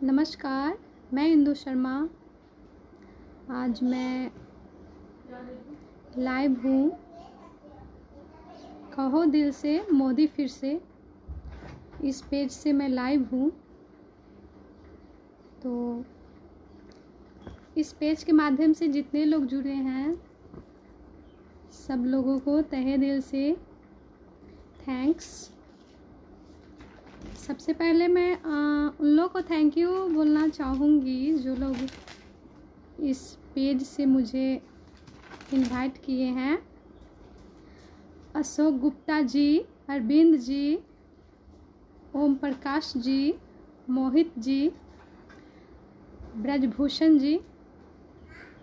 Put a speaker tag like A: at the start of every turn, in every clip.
A: नमस्कार, मैं इंदु शर्मा। आज मैं लाइव हूँ। कहो दिल से मोदी फिर से, इस पेज से मैं लाइव हूँ। तो इस पेज के माध्यम से जितने लोग जुड़े हैं, सब लोगों को तहे दिल से थैंक्स। सबसे पहले मैं उन लोगों को थैंक यू बोलना चाहूँगी जो लोग इस पेज से मुझे इनवाइट किए हैं। अशोक गुप्ता जी, अरविंद जी, ओम प्रकाश जी, मोहित जी, ब्रजभूषण जी,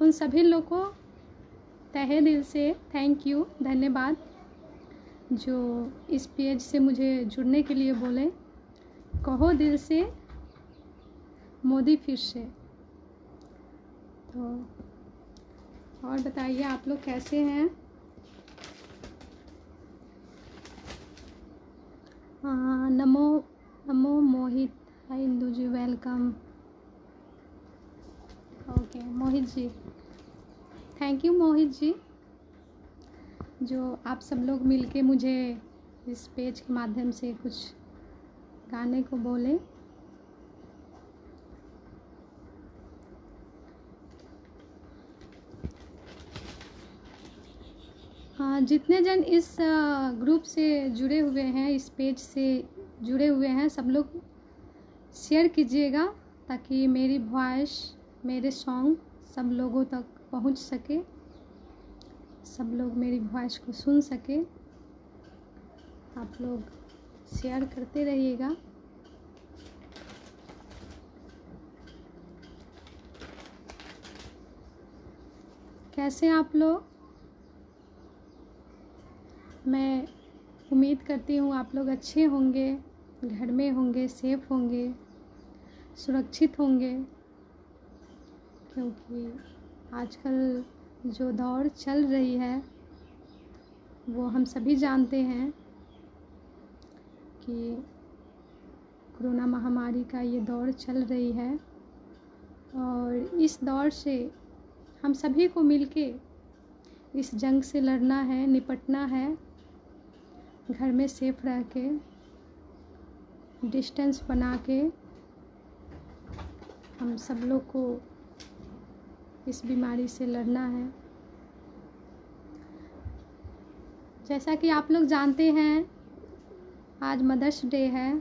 A: उन सभी लोगों को तहे दिल से थैंक यू, धन्यवाद, जो इस पेज से मुझे जुड़ने के लिए बोले। कहो दिल से मोदी फिर से। तो और बताइए आप लोग कैसे हैं? नमो नमो Mohit, hi Indu ji, welcome. Okay Mohit ji, thank you Mohit ji, जो आप सब लोग मिलके मुझे इस पेज के माध्यम से कुछ गाने को बोले। जितने जन इस ग्रुप से जुड़े हुए हैं, इस पेज से जुड़े हुए हैं, सब लोग शेयर कीजिएगा ताकि मेरी वॉइस, मेरे सॉन्ग सब लोगों तक पहुंच सके, सब लोग मेरी वॉइस को सुन सके। आप लोग शेयर करते रहिएगा। कैसे आप लोग? मैं उम्मीद करती हूँ आप लोग अच्छे होंगे, घर में होंगे, सेफ होंगे, सुरक्षित होंगे, क्योंकि आजकल जो दौर चल रही है वो हम सभी जानते हैं कि कोरोना महामारी का ये दौर चल रही है, और इस दौर से हम सभी को मिलके इस जंग से लड़ना है, निपटना है। घर में सेफ रह के, डिस्टेंस बना के हम सब लोग को इस बीमारी से लड़ना है। जैसा कि आप लोग जानते हैं, आज मदर्स डे है,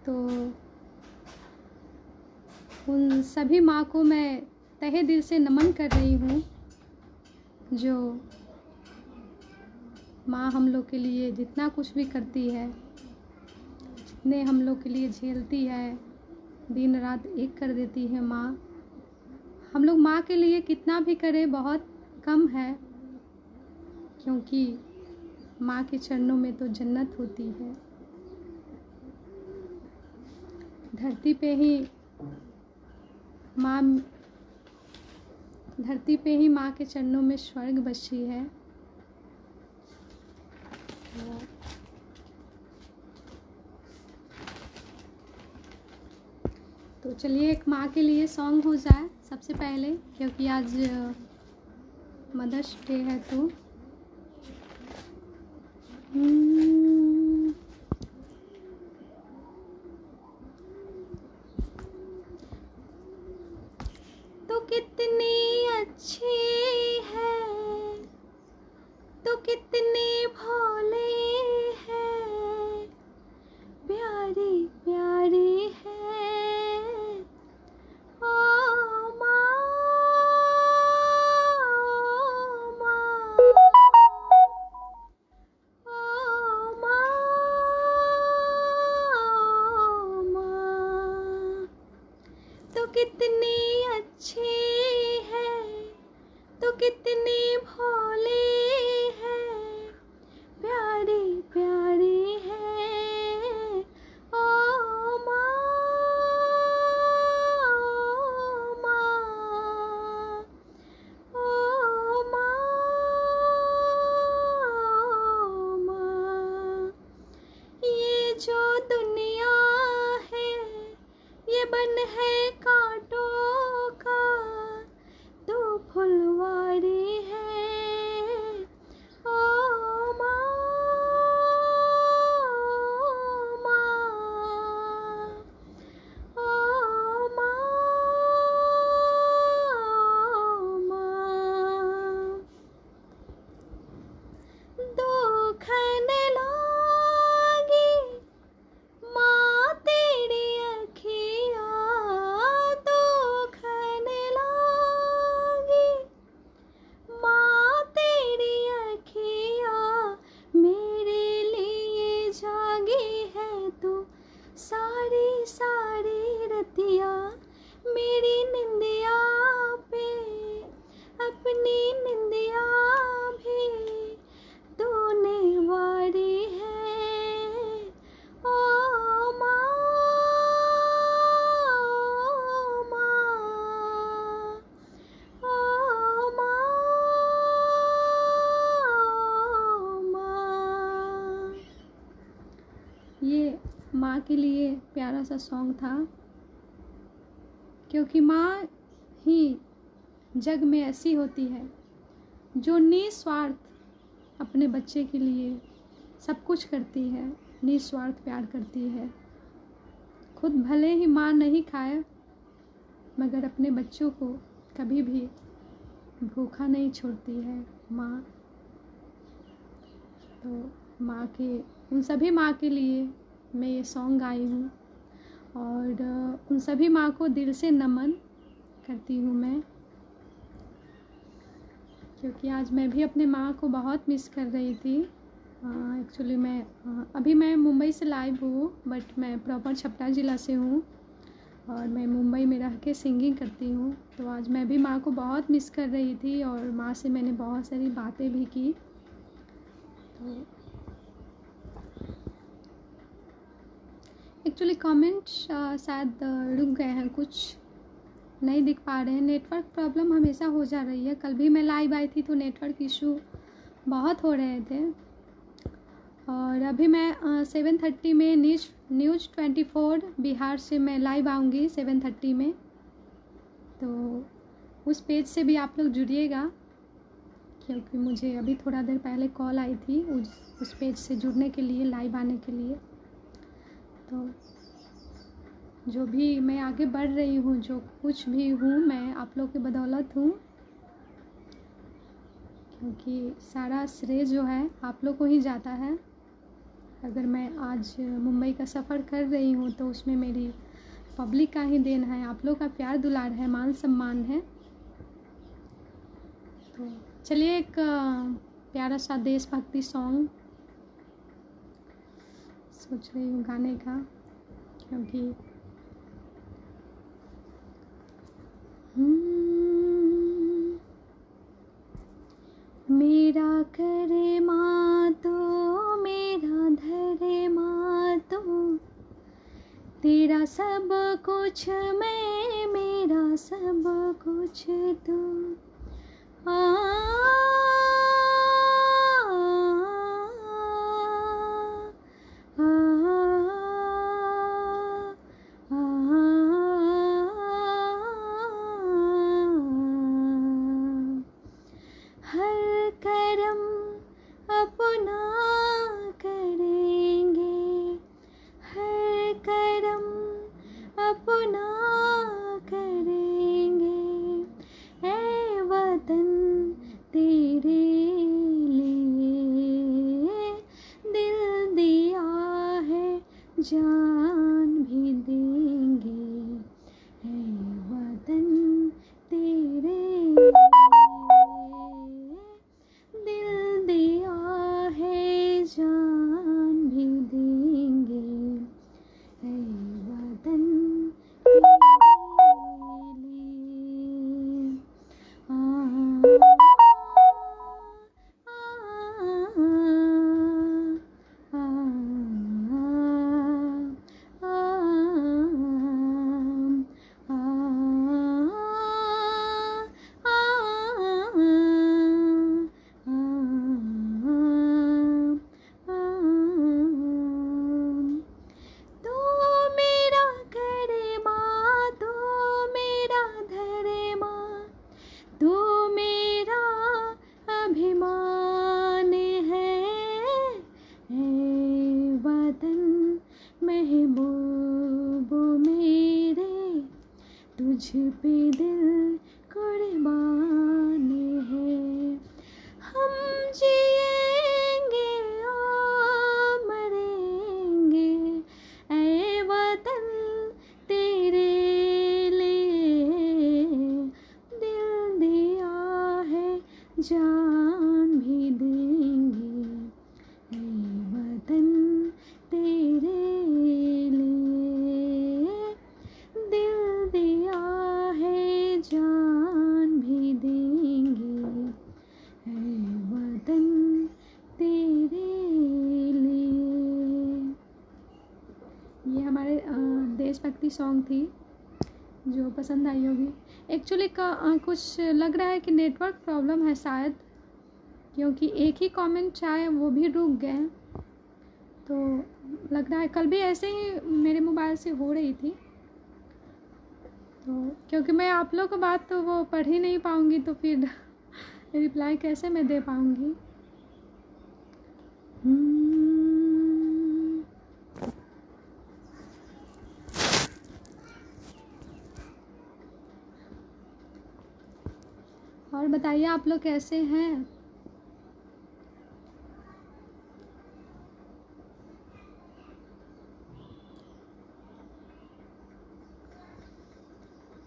A: तो उन सभी माँ को मैं तहे दिल से नमन कर रही हूँ, जो माँ हम लोग के लिए जितना कुछ भी करती है, जितने हम लोग के लिए झेलती है, दिन रात एक कर देती है माँ। हम लोग माँ के लिए कितना भी करें बहुत कम है, क्योंकि माँ के चरणों में तो जन्नत होती है। धरती पे ही माँ के चरणों में स्वर्ग बसी है। तो चलिए एक माँ के लिए सॉन्ग हो जाए सबसे पहले, क्योंकि आज मदर्स डे है। तो कितनी अच्छी है, तो कितने भोले हैं, प्यारी प्यारी है ओ माँ, ओ माँ, ओ माँ, तो कितनी अच्छी है, तो कितने भोले हैं, प्यारी प्यारी है ओ माँ, ओ माँ, सा सॉन्ग था, क्योंकि माँ ही जग में ऐसी होती है जो निस्वार्थ अपने बच्चे के लिए सब कुछ करती है, निस्वार्थ प्यार करती है। खुद भले ही माँ नहीं खाए मगर अपने बच्चों को कभी भी भूखा नहीं छोड़ती है माँ। तो माँ के, उन सभी माँ के लिए मैं ये सॉन्ग गाई हूँ और उन सभी माँ को दिल से नमन करती हूँ मैं, क्योंकि आज मैं भी अपने माँ को बहुत मिस कर रही थी। एक्चुअली अभी मैं मुंबई से लाइव हूँ, बट मैं प्रॉपर छपरा ज़िला से हूँ और मैं मुंबई में रह के सिंगिंग करती हूँ। तो आज मैं भी माँ को बहुत मिस कर रही थी और माँ से मैंने बहुत सारी बातें भी की। तो एक्चुअली कमेंट्स शायद रुक गए हैं, कुछ नहीं दिख पा रहे हैं। नेटवर्क प्रॉब्लम हमेशा हो जा रही है। कल भी मैं लाइव आई थी तो नेटवर्क इशू बहुत हो रहे थे। और अभी मैं 7:30 में न्यूज़ 24 बिहार से मैं लाइव आऊँगी 7:30 में। तो उस पेज से भी आप लोग जुड़िएगा, क्योंकि मुझे अभी थोड़ा देर पहले कॉल आई थी उस पेज से जुड़ने के लिए, लाइव आने के लिए। तो जो भी मैं आगे बढ़ रही हूँ, जो कुछ भी हूँ, मैं आप लोग की बदौलत हूँ, क्योंकि सारा श्रेय जो है आप लोग को ही जाता है। अगर मैं आज मुंबई का सफ़र कर रही हूँ तो उसमें मेरी पब्लिक का ही देन है, आप लोग का प्यार दुलार है, मान सम्मान है। तो चलिए एक प्यारा सा देशभक्ति सॉन्ग सोच रही हूँ गाने का, क्योंकि मेरा करे माँ तो मेरा धरे माँ तो, तेरा सब कुछ मैं मेरा सब कुछ तू। हर करम अपना करेंगे, हर करम अपना करेंगे, ऐ वतन तेरे लिए दिल दिया है जान भी देंगे, ऐ वतन तेरे दिल दिया है जान भी देंगे, ऐ वतन तेरे लिए। तुझ पे दिल कुर्बान है, हम जिएंगे और मरेंगे, ऐ वतन तेरे लिए दिल दिया है जान भी देंगे, ऐ वतन तेरे लिए दिल दिया है जान भी देंगे, ऐ वतन तेरे लिए। ये हमारे देशभक्ति सॉन्ग थी जो पसंद आई होगी। एक्चुअली कुछ लग रहा है कि नेटवर्क प्रॉब्लम है शायद, क्योंकि एक ही कमेंट आए वो भी रुक गए। तो लग रहा है कल भी ऐसे ही मेरे मोबाइल से हो रही थी, तो क्योंकि मैं आप लोग की बात तो वो पढ़ ही नहीं पाऊँगी, तो फिर रिप्लाई कैसे मैं दे पाऊँगी। और बताइए आप लोग कैसे हैं।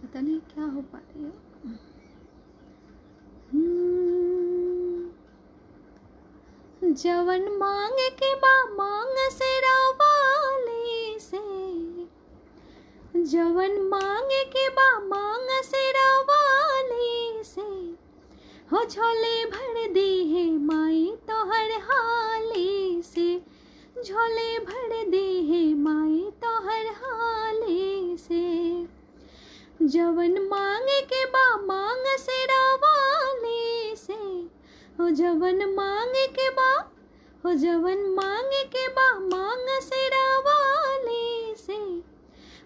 A: पता नहीं क्या हो पा रही है। जवन मांग के बा मांग से रावाली से, जवन मांग के बा मांग से रावाली से, हो झोले भर दी है माई तोहर हाली से, झोले भर दी है माई तोहर हाली से। जवन मांग के बा मांग से रावाली से, हो जवन मांग के बा, हो जवन मांग के बा मांग से रावाली से,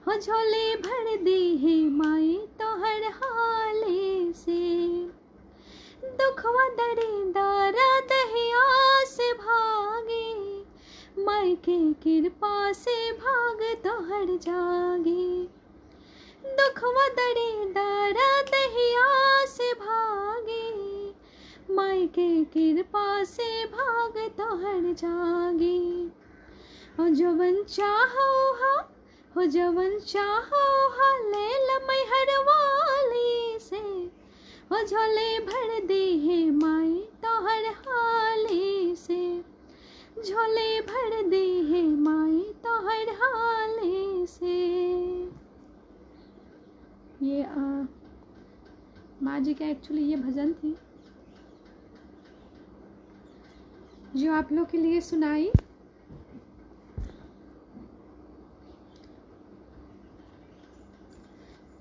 A: हो झोले भर दी है माई तोहर हाली से। दुखवा दरिंदारा दहिया से भागे, माई के कृपा से भाग तोहर जागे। दुखवा दरिंदारा दहिया से भागे, माई के कृपा से भाग तोहर जागे। हो जवन चाहो हा, हो जवन चाहो हा ले लमई हरवाली से, हो झोले भर दी है माई तोहर हाली से, झोले भर दी है माई तोहर हाली से। ये माँ जी का एक्चुअली ये भजन थी जो आप लोग के लिए सुनाई।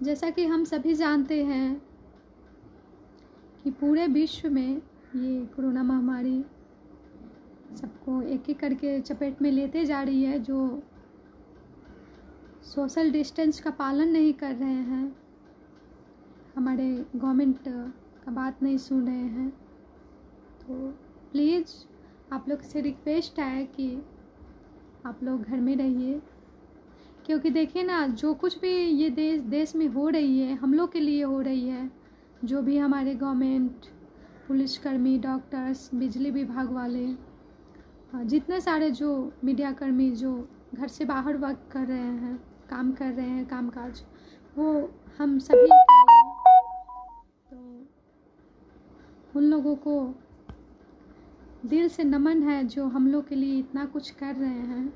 A: जैसा कि हम सभी जानते हैं कि पूरे विश्व में ये कोरोना महामारी सबको एक एक करके चपेट में लेते जा रही है, जो सोशल डिस्टेंस का पालन नहीं कर रहे हैं, हमारे गवर्नमेंट का बात नहीं सुन रहे हैं। तो प्लीज़ आप लोग से रिक्वेस्ट है कि आप लोग घर में रहिए, क्योंकि देखिए ना, जो कुछ भी ये देश में हो रही है हम लोग के लिए हो रही है। जो भी हमारे गवर्नमेंट, पुलिसकर्मी, डॉक्टर्स, बिजली विभाग वाले, जितने सारे जो मीडियाकर्मी जो घर से बाहर वर्क कर रहे हैं, काम कर रहे हैं, कामकाज, वो हम सभी के लिए, तो उन लोगों को दिल से नमन है जो हम लोग के लिए इतना कुछ कर रहे हैं।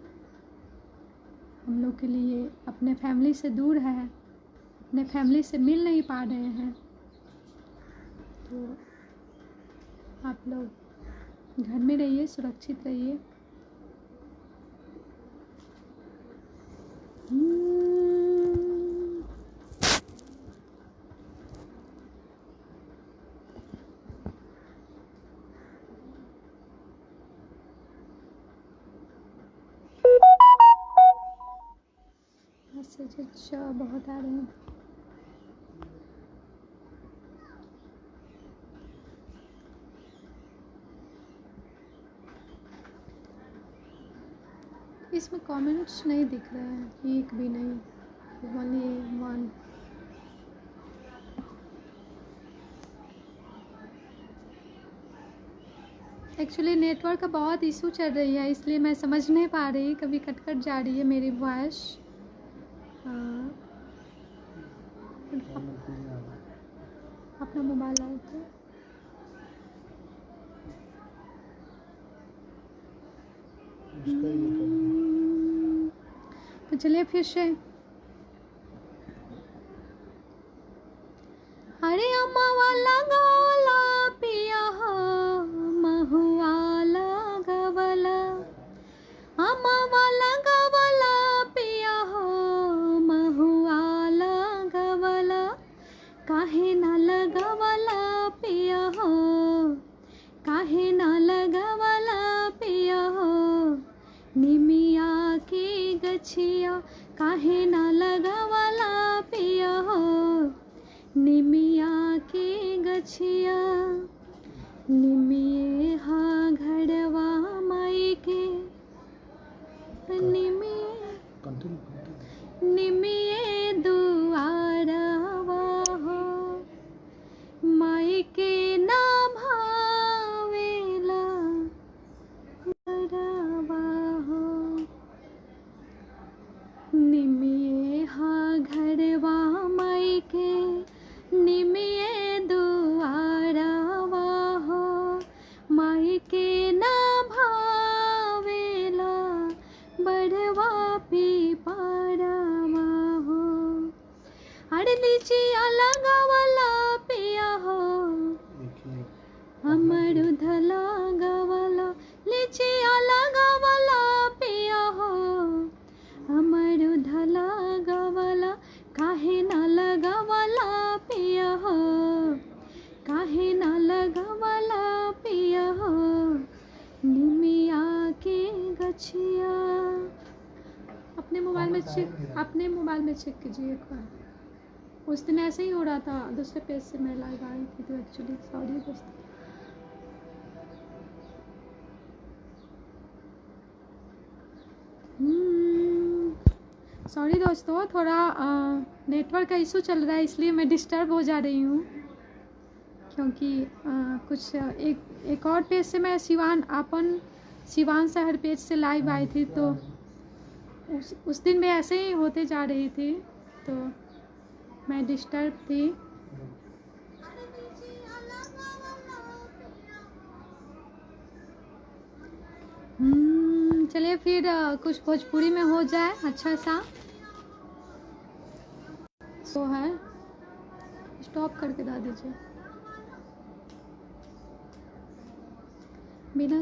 A: हम लोग के लिए अपने फैमिली से दूर है, अपने फैमिली से मिल नहीं पा रहे हैं। तो आप लोग घर में रहिए, सुरक्षित रहिए। मैसेज बहुत आ रहे हैं। इसमें कमेंट्स नहीं दिख रहे हैं, एक भी नहीं, ओनली वन। एक्चुअली नेटवर्क का बहुत इशू चल रही है, इसलिए मैं समझ नहीं पा रही, कभी कट कट जा रही है मेरी वॉइस। अपना मोबाइल आए थे, तो चलिए फिर से। अरे अम्मा वाला गाला पिया हो, महुआला गवला, अम्मा वाला गवला पिया हो, महुआला गवला, काहे ना लगवला पिया हो, काहे ना लगवला पिया हो, निमिया गछिया काहे ना लगावला पिया हो निमिया के गछिया निमिये हा घड़वा माई के निमिये दुआरवा हो माई के ना भावेला घड़वा हो निमिये हा घड़वा माई के निमिये दुआरवा हो माई के ना भावेला बड़वा पीपरवा हो अरे लीचिया लगावला पिया हो अमरुद लगावला लीचिया लगावला पिया हो अमरुद लगावला काहे ना लगावला पिया हो काहे ना लगावला पिया हो निमिया के गछिया। अपने मोबाइल में चेक कीजिए एक बार। उस दिन ऐसे ही हो रहा था, दूसरे पेज से मैं लाइव आई थी तो एक्चुअली सॉरी दोस्तों। सॉरी दोस्तों, थोड़ा नेटवर्क का इशू चल रहा है इसलिए मैं डिस्टर्ब हो जा रही हूँ, क्योंकि कुछ एक और पेज से मैं सिवान शहर पेज से लाइव आई थी, तो उस दिन भी ऐसे ही होते जा रही थी तो मैं डिस्टर्ब थी। चलिए फिर कुछ भोजपुरी में हो जाए अच्छा सा। सो है, स्टॉप करके दा दीजिए बिना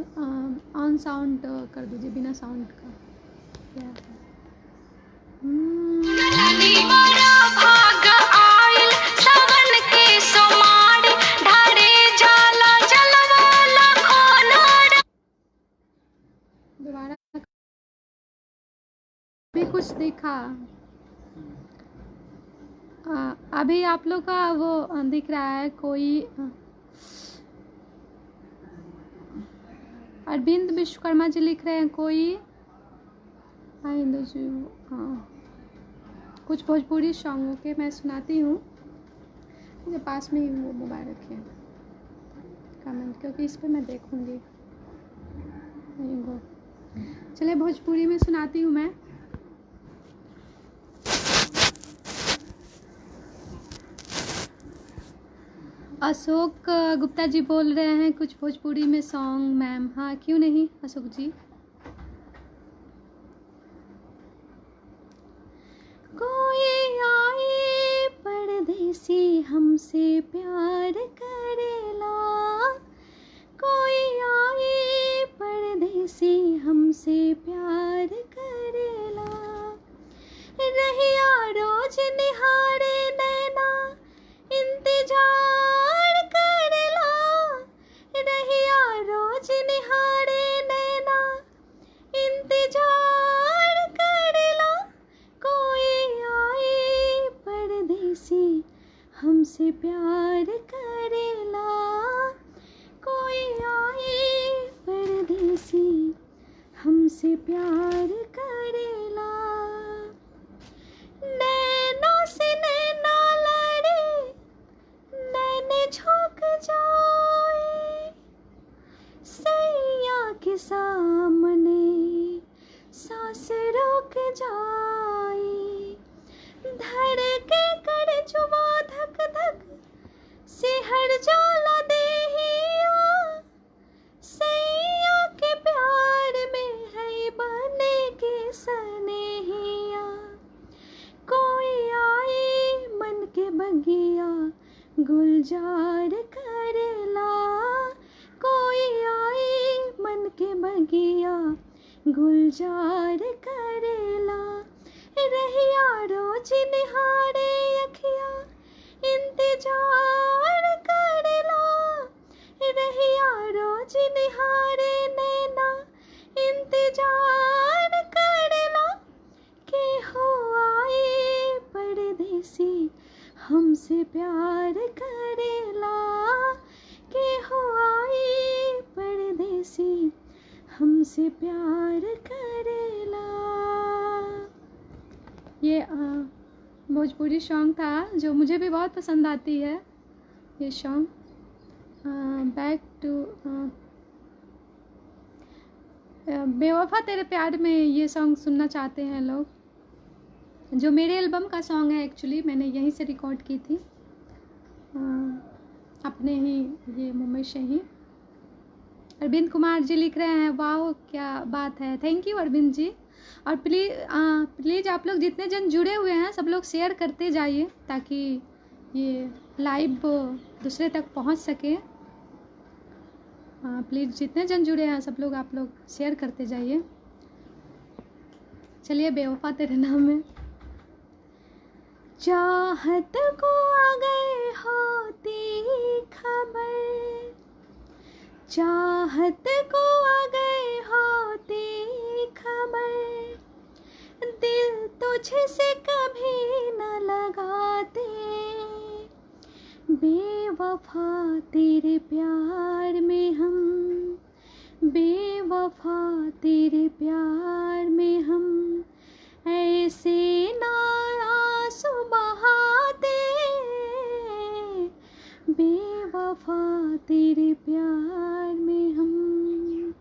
A: ऑन साउंड कर दीजिए, बिना साउंड का। दोबारा भी कुछ दिखा, अभी आप लोग का वो दिख रहा है कोई अरविंद विश्वकर्मा जी लिख रहे हैं कोई जी। हाँ, कुछ भोजपुरी सॉन्ग के मैं सुनाती हूँ, मुझे पास में ही वो मोबाइल रखिए कमेंट, क्योंकि इस पर मैं देखूँगी। चलिए भोजपुरी में सुनाती हूँ मैं। अशोक गुप्ता जी बोल रहे हैं कुछ भोजपुरी में सॉन्ग मैम। हाँ क्यों नहीं अशोक जी। कोई आए परदेसी हमसे प्यार करेला, कोई आए परदेसी हमसे प्यार करेला, रहिया रोज निहारे नैना इंतजार करेला, रहिया रोज निहारे नैना इंतजार करेला, कोई आए परदेसी हमसे प्यार करेला, कोई आए परदेसी हमसे प्यार करेला, नैना से नैना लड़े नैने झोंक जाए, सैया के सामने सांस रोक जाए, धड़के कर जुबा धक धक सिहर जाला देहिया, सैया के प्यार में है बने के सनेहिया, कोई आए मन के बगिया गुलजार करेला, कोई आए मन के बगिया गुलजार करेला, रहिया रोज निहारे अखिया इंतजार करेला, रहिया रोज निहारे नैना इंतजार करेला, प्यार करेला के हो आई परदेसी हमसे प्यार करेला। ये भोजपुरी सॉन्ग था जो मुझे भी बहुत पसंद आती है ये सॉन्ग। बैक टू बेवफा तेरे प्यार में ये सॉन्ग सुनना चाहते हैं लोग, जो मेरे एल्बम का सॉन्ग है। एक्चुअली मैंने यहीं से रिकॉर्ड की थी, अपने ही ये मुंबई से ही। अरविंद कुमार जी लिख रहे हैं, वाह क्या बात है, थैंक यू अरविंद जी। और प्लीज़ आप लोग जितने जन जुड़े हुए हैं सब लोग शेयर करते जाइए ताकि ये लाइव दूसरे तक पहुंच सके। प्लीज़ जितने जन जुड़े हैं सब लोग आप लोग शेयर करते जाइए। चलिए बेवफा तेरे नाम में। चाहत को अगर होती खबर, चाहत को अगर होती खबर, दिल तुझसे कभी न लगाते। बेवफा तेरे प्यार में हम, बेवफा तेरे प्यार में हम ऐसे ना आंसू बहाते। बेवफा तेरे प्यार में हम,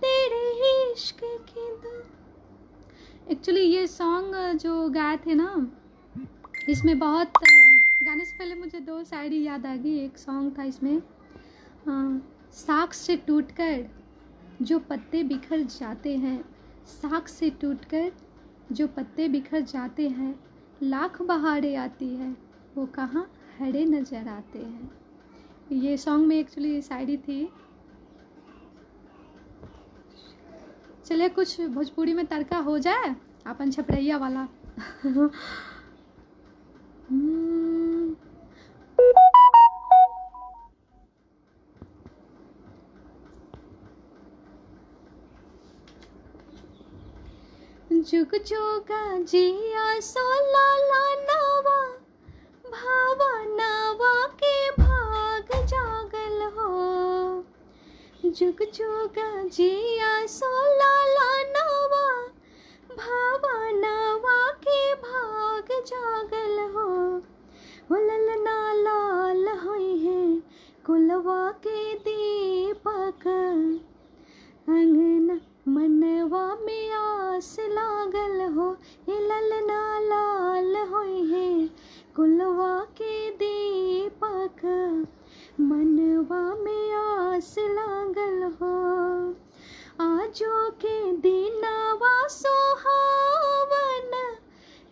A: तेरे इश्क की दो। एक्चुअली ये सॉन्ग जो गाए थे ना, इसमें बहुत गाने से पहले मुझे दो शायरी याद आ गई। एक सॉन्ग था इसमें, साख से टूटकर जो पत्ते बिखर जाते हैं, साख से टूटकर जो पत्ते बिखर जाते हैं, लाख बहारें आती है वो कहाँ हरे नजर आते हैं। ये सॉन्ग में एक्चुअली शायरी थी। चलिए कुछ भोजपुरी में तड़का हो जाए, अपन छपरैया वाला। जुग जोगा जिया सोला ला नवा, भावा नवा के भाग जागल हो। जुग जोगा जिया सोला ला नवा, भावा नवा के भाग जागल हो। ललना लाल होई है कुलवा के दीपक, अंगना मनवा में आस लागल हो। ये ललना लाल होई है कुलवा के दीपक, मनवा में आस लागल हो। आजो के दिनवा सोहावन,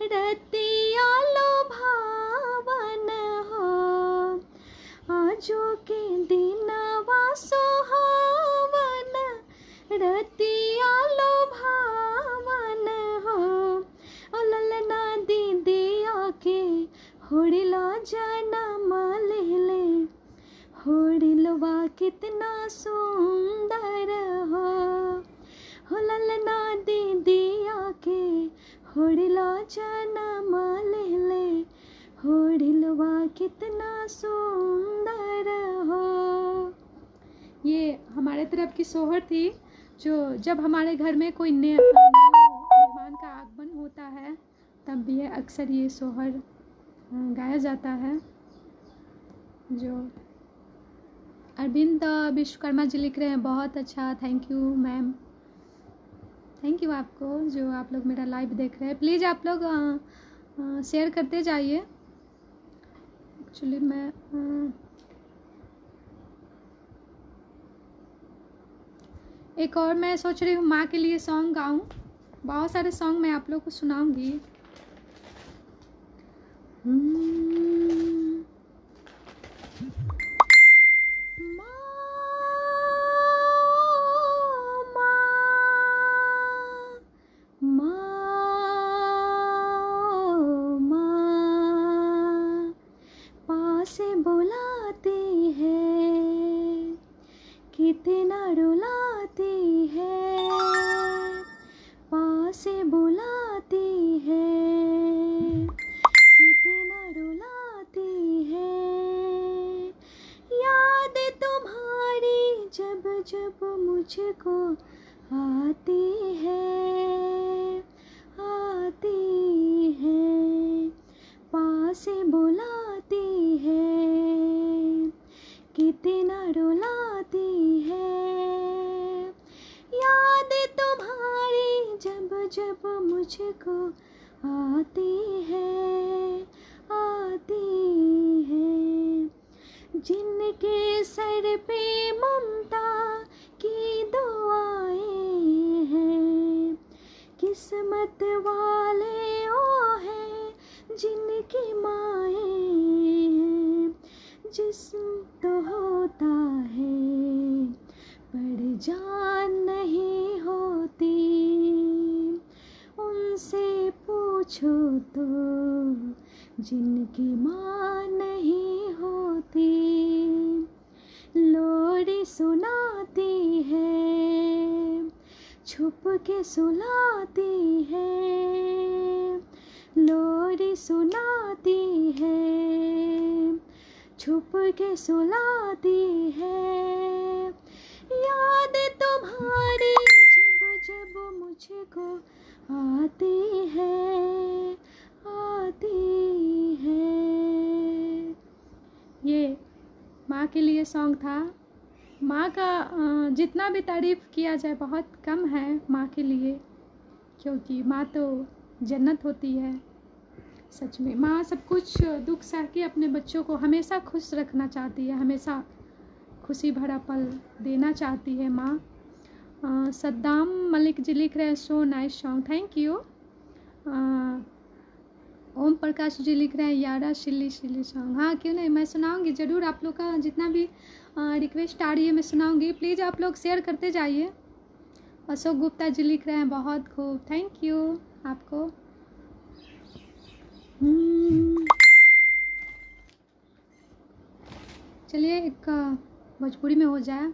A: रतिया लोभावन हो। आजो के दिनवा सोहावन, रतिया लोभावन हो। ओ ललना दीदी आके होड़िला जनम ले, होड़िलवा कितना सुंदर हो। हो ललना दीदी आके होड़िला जनम ले, होड़िलवा कितना सुंदर हो। ये हमारे तरफ की सोहर थी, जो जब हमारे घर में कोई मेहमान का आगमन होता है तब भी अक्सर ये सोहर गाया जाता है। जो अरविंद विश्वकर्मा जी लिख रहे हैं, बहुत अच्छा, thank you ma'am, thank you आपको जो आप लोग मेरा लाइव देख रहे हैं। प्लीज़ आप लोग शेयर करते जाइए। एक्चुअली मैं एक और मैं सोच रही हूँ माँ के लिए सॉन्ग गाऊँ। बहुत सारे सॉन्ग मैं आप लोग को सुनाऊंगी। से बुलाती है कितना रुलाती है, पास से बुलाती है कितना रुलाती है। जब मुझको आती है, आती है, पास बुलाती है, कितना रुलाती है। याद तुम्हारी जब जब मुझको आती है, आती है। जिनके सर पे ममता की दुआएं हैं, किस्मत वाले ओ हैं जिनकी माएँ हैं। जिस्म तो होता है पर जान नहीं होती, उनसे पूछो तो जिनकी माँ नहीं होती। लोरी सुनाती है, छुप के सुलाती है। लोरी सुनाती है, छुप के सुलाती है। याद तुम्हारी जब जब मुझको आती है, आती है। ये माँ के लिए सॉन्ग था। माँ का जितना भी तारीफ़ किया जाए बहुत कम है माँ के लिए, क्योंकि माँ तो जन्नत होती है। सच में माँ सब कुछ दुख सह के अपने बच्चों को हमेशा खुश रखना चाहती है, हमेशा खुशी भरा पल देना चाहती है माँ। सद्दाम मलिक जी लिख रहे हैं so nice song, thank you. Om Prakash ji लिख रहे हैं यारा सिल्ली सिल्ली सॉन्ग। हाँ क्यों नहीं, मैं सुनाऊंगी ज़रूर। आप लोग का जितना भी रिक्वेस्ट आ रही है मैं सुनाऊंगी। प्लीज़ आप लोग शेयर करते जाइए। अशोक गुप्ता जी लिख रहे हैं बहुत खूब, थैंक यू आपको। चलिए एक भोजपुरी में हो जाए।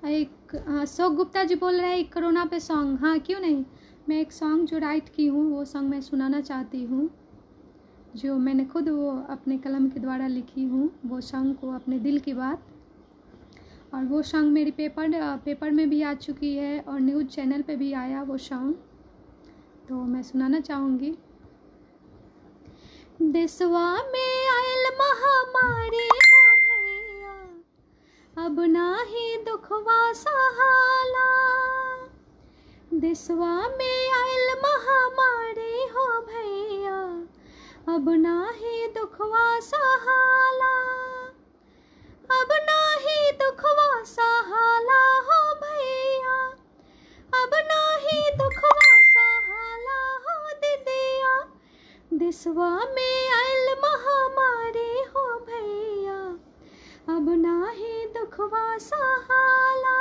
A: एक अशोक गुप्ता जी बोल रहे हैं एक कोरोना पे सॉन्ग। हाँ क्यों नहीं, मैं एक सॉन्ग जो राइट की हूँ वो सॉन्ग मैं सुनाना चाहती हूँ, जो मैंने खुद वो अपने कलम के द्वारा लिखी हूँ। वो सॉन्ग को अपने दिल की बात, और वो सॉन्ग मेरी पेपर में भी आ चुकी है और न्यूज़ चैनल पे भी आया वो सॉन्ग, तो मैं सुनाना चाहूँगी। देशवा में आयल महामारी हो भैया, अब नाही दुखवा सहाला। देशवा में आयल महामारी हो भैया, अब नाही दुखवा सहाला। अब नाही दुखवा सहाला हो भैया, अब नाही दुखवा सहाला हो दीदिया। देशवा में आयल महामारी हो भैया, अब नाही दुखवा सहाला।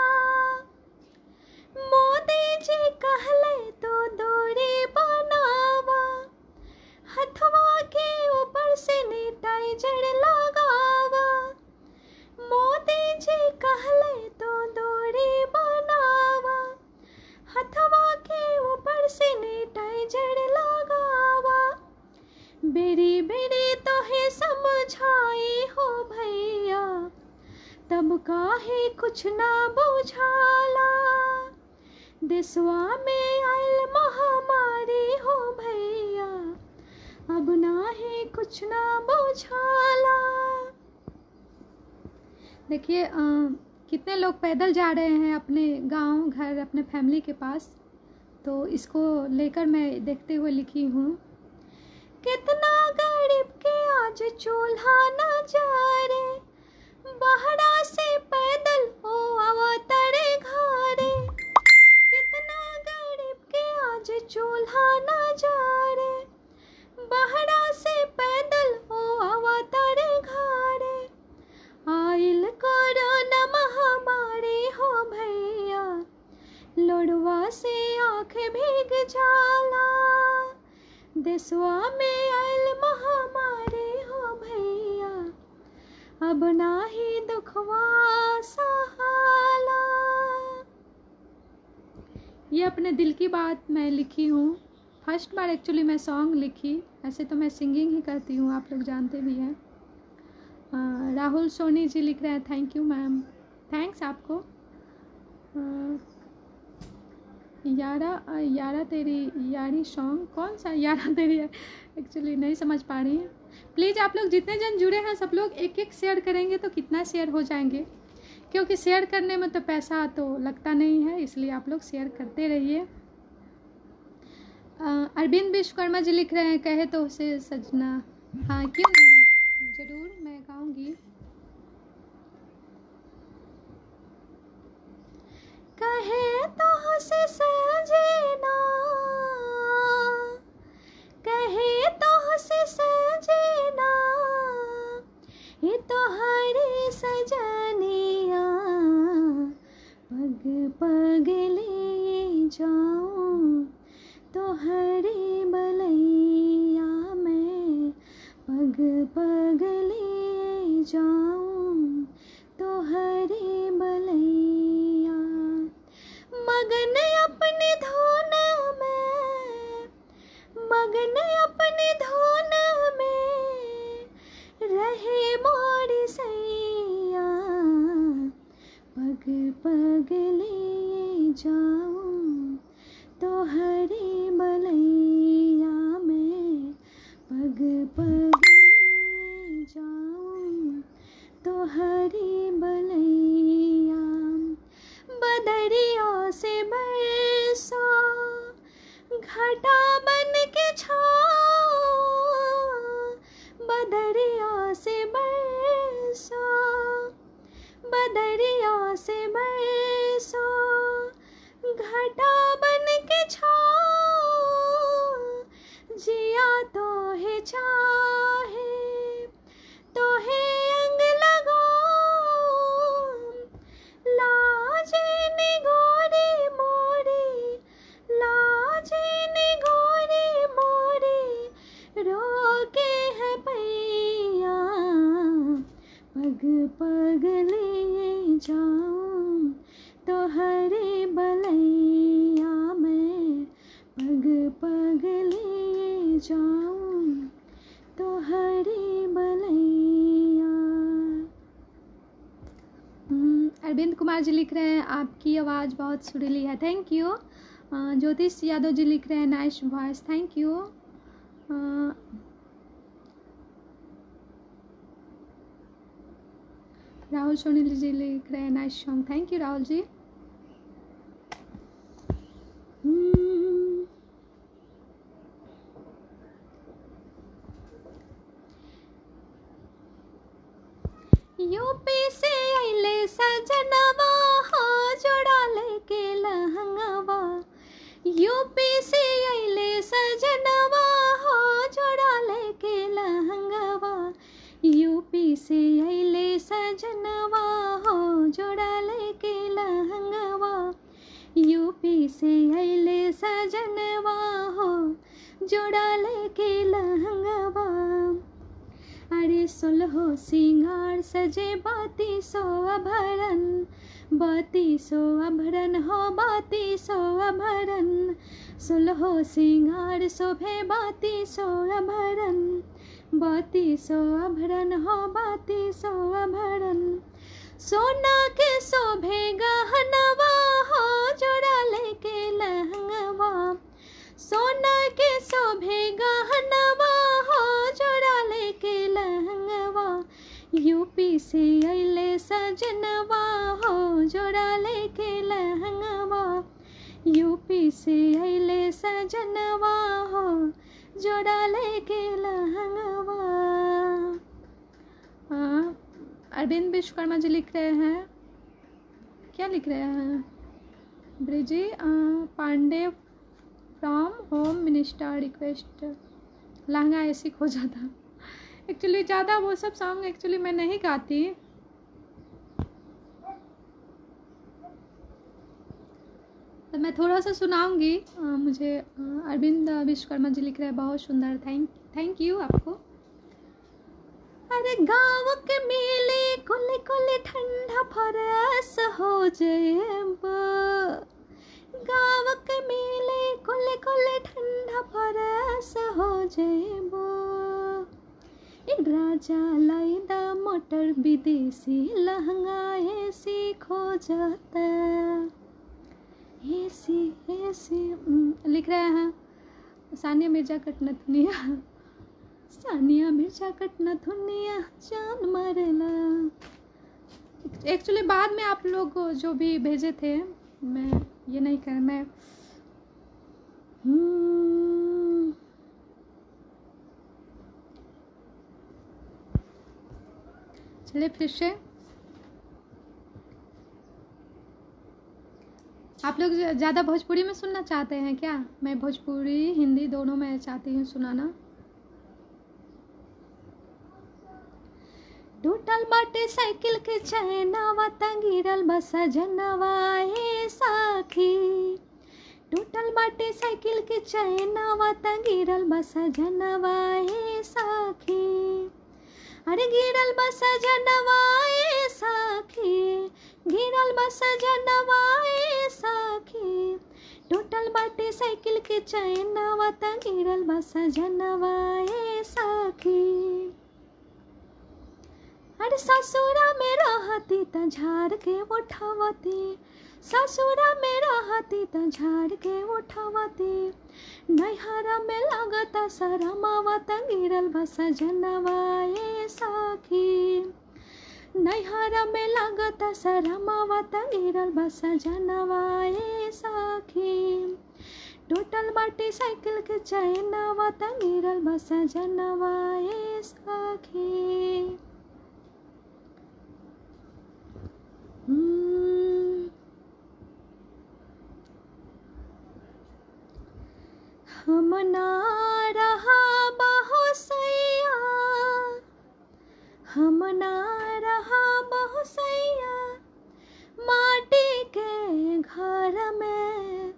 A: मोदी जी कहले तो दूरी बनावा, हथवा के ऊपर सैनिटाइजर लगावा। मोदी जी कहले तो दूरी बनावा, हथवा के ऊपर सैनिटाइजर लगावा। बेरी बेरी तो है समझाई हो भैया, तब काहे कुछ ना बुझाला। देशवा में आयल महामारी हो भैया, अब नाहे कुछ ना बुझाला। देखिए कितने लोग पैदल जा रहे हैं अपने गांव घर अपने फैमिली के पास, तो इसको लेकर मैं देखते हुए लिखी हूँ। कितना गरीब के आज चूल्हा न जा रे, बहरा से पैदल ओ अवतरे घरे। कितना गरीब के आज चूल्हा न जा रे, बहरा से पैदल ओ अवतरे घरे। आइल कोरोना महामारी हो भैया, लोड़वा से आँख भीग जाला। देशवा में आइल महामारी हो भैया, अब नाही दुखवा सहाला। ये अपने दिल की बात मैं लिखी हूँ। फर्स्ट बार एक्चुअली मैं सॉन्ग लिखी, ऐसे तो मैं सिंगिंग ही करती हूँ, आप लोग जानते भी हैं। राहुल सोनी जी लिख रहे हैं थैंक यू मैम। थैंक्स आपको। यारा तेरी यारी सॉन्ग, कौन सा यारा तेरी, एक्चुअली नहीं समझ पा रही है। प्लीज़ आप लोग जितने जन जुड़े हैं सब लोग एक एक शेयर करेंगे तो कितना शेयर हो जाएंगे, क्योंकि शेयर करने में तो पैसा तो लगता नहीं है, इसलिए आप लोग शेयर करते रहिए। अरविंद विश्वकर्मा जी लिख रहे हैं, कहे तो उसे सजना। हाँ क्यों नहीं, ज़रूर मैं गाऊंगी। कहे तो उसे सजना, कहे तो उसे सजना, ये तो हरे सजनिया, पग पग ले जाऊं तो हरे बलैया में, पग पग ले जाऊं तो हरे बलैया। मगन अपनी धुन में, मगन अपनी धुन में रहे मोरी सैया, पग पग ले जाऊं तो हरे बलैया में, पग पग ले जाऊं तो हरे बलैया। बदरिया से बरसो घटा बन के छाओ, बदरिया से बरसो, बदरिया से बरसो घटा बन के छाओ, जिया तो है चाहे तो है अंग लगाओ, लाजे निगोरी मोरी, लाजे निगोरी मोरी, रोके है पैया, पग पग ले जाऊं तो हरे बलैया में, पग पग ले जाऊं तो हरे बलैया। अरविंद कुमार जी लिख रहे हैं, आपकी आवाज़ बहुत सुरीली है, थैंक यू। ज्योतिष यादव जी लिख रहे हैं, nice voice, thank you. Rahul Sonil ji लिख रहे हैं, nice song, thank you Rahul ji. UP से अइले सजनवा, हो जोड़ा लेके लहंगवा, यूपी से अइले सजनवा, हो जोड़ा लेके लहंगवा, यूपी से अइले सजनवा, हो जोड़ा लेके लहंगवा, यूपी से अइले सजनवा, हो जोड़ा लेके लहंगवा। अरे सुलहो सिंगार सजे बाती सो अभरन, बाती सो अभरन हो बाती सो अभरन, सुलहो सिंगार शोभे बाती सो अभरन, बाती सो अभरन हो बाती सो अभरन, सोना के शोभे गहनवा, हो जोड़ा लेके लहंगवा, सोना के शोभे गहनवा, हो जोड़ा लेके लहंगवा, यूपी से अइले सजनवा, हो जोड़ा लेके लहंगवा, यूपी से अइले सजनवा, हो जोड़ा लेके लहंगवा। अरविंद विश्वकर्मा जी लिख रहे हैं, क्या लिख रहे हैं, Briji Pandey from home minister request, लहंगा ऐसी खो जाता। एक्चुअली ज़्यादा वो सब सॉन्ग एक्चुअली मैं नहीं गाती, तो मैं थोड़ा सा सुनाऊंगी। मुझे अरविंद विश्वकर्मा जी लिख रहे हैं, बहुत सुंदर, थैंक यू आपको। अरे गाँव के मेले कोले कोले ठंडा फरस हो जेब, गाँव के मेले कोले कोले ठंडा फरस हो जेब, राजा लाइदा मोटर विदेशी लहंगा ऐसी खो जाता ऐसी ऐसी लिख रहे हैं सानिया मिर्जा कटनथुनिया, सानिया मिर्जा कटनथुनिया जान मारेला। एक्चुअली बाद में आप लोग जो भी भेजे थे, मैं ये नहीं कर मैं चलिए फिर से आप लोग ज़्यादा भोजपुरी में सुनना चाहते हैं क्या? मैं भोजपुरी हिंदी दोनों में चाहती हूँ सुनाना। टूटल बाटे साइकिल के चैनवा त गिरल बस जनवा हे साखी, टूटल बाटे साइकिल के चैनवा त गिरल बस जनवा हे साखी, अरे गिरल बस जनवा हे साखी, गिरल बस जनवा हे साखी, टूटल बाटे साइकिल के चैनवा त गिरल बस जनवा हे साखी। अरे ससुरा में रहती त झाड़ के उठावती, ससुरा में रहती त झाड़ के उठावती, नैहरा में लगता शरमावा त गिरल बस जनवा हे साखी, नैहरा में लगता शरमावा त गिरल बस जनवा हे साखी, टूटल बाटे साइकिल के चैनवा त गिरल बस जनवा हे साखी। हम ना रहा बहुसैया, हम ना रहा बहुसैया, माटी के घर में,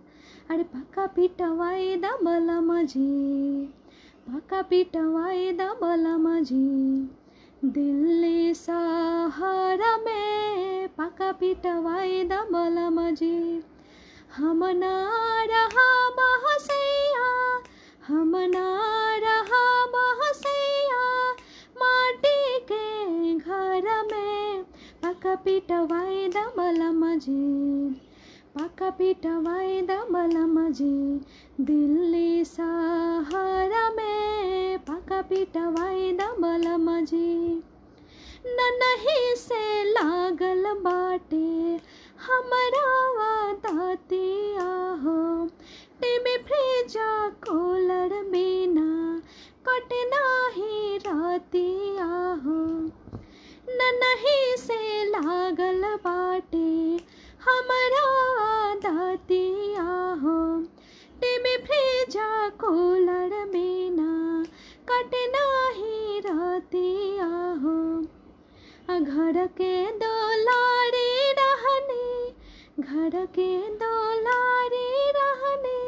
A: अरे पक्का पिटवाई द बलम जी, पक्का पिटवाई द बलम जी, दिल्ली शहर में पक्का पिटवाई द बलम जी। हम ना रहा बहुसैया, हम ना रहा बहुसैया, माटी के घर में पक्का पिटवाई द बलम जी, पक्का पिटवाई द बलम जी, दिल्ली शहर में पक्का पिटवाई द बलम जी। ननही से लागल बाटे हमरा दातिया हो, टीवी फ्रिजा कूलर बिना कटना ही रातिया हो, ननही से लागल बाटे हमरा दातिया हो, टीवी फ्रिजा कूलर बिना कटना ही रातिया हो, घर के दुलारी रहने, घर के दुलारी रहने,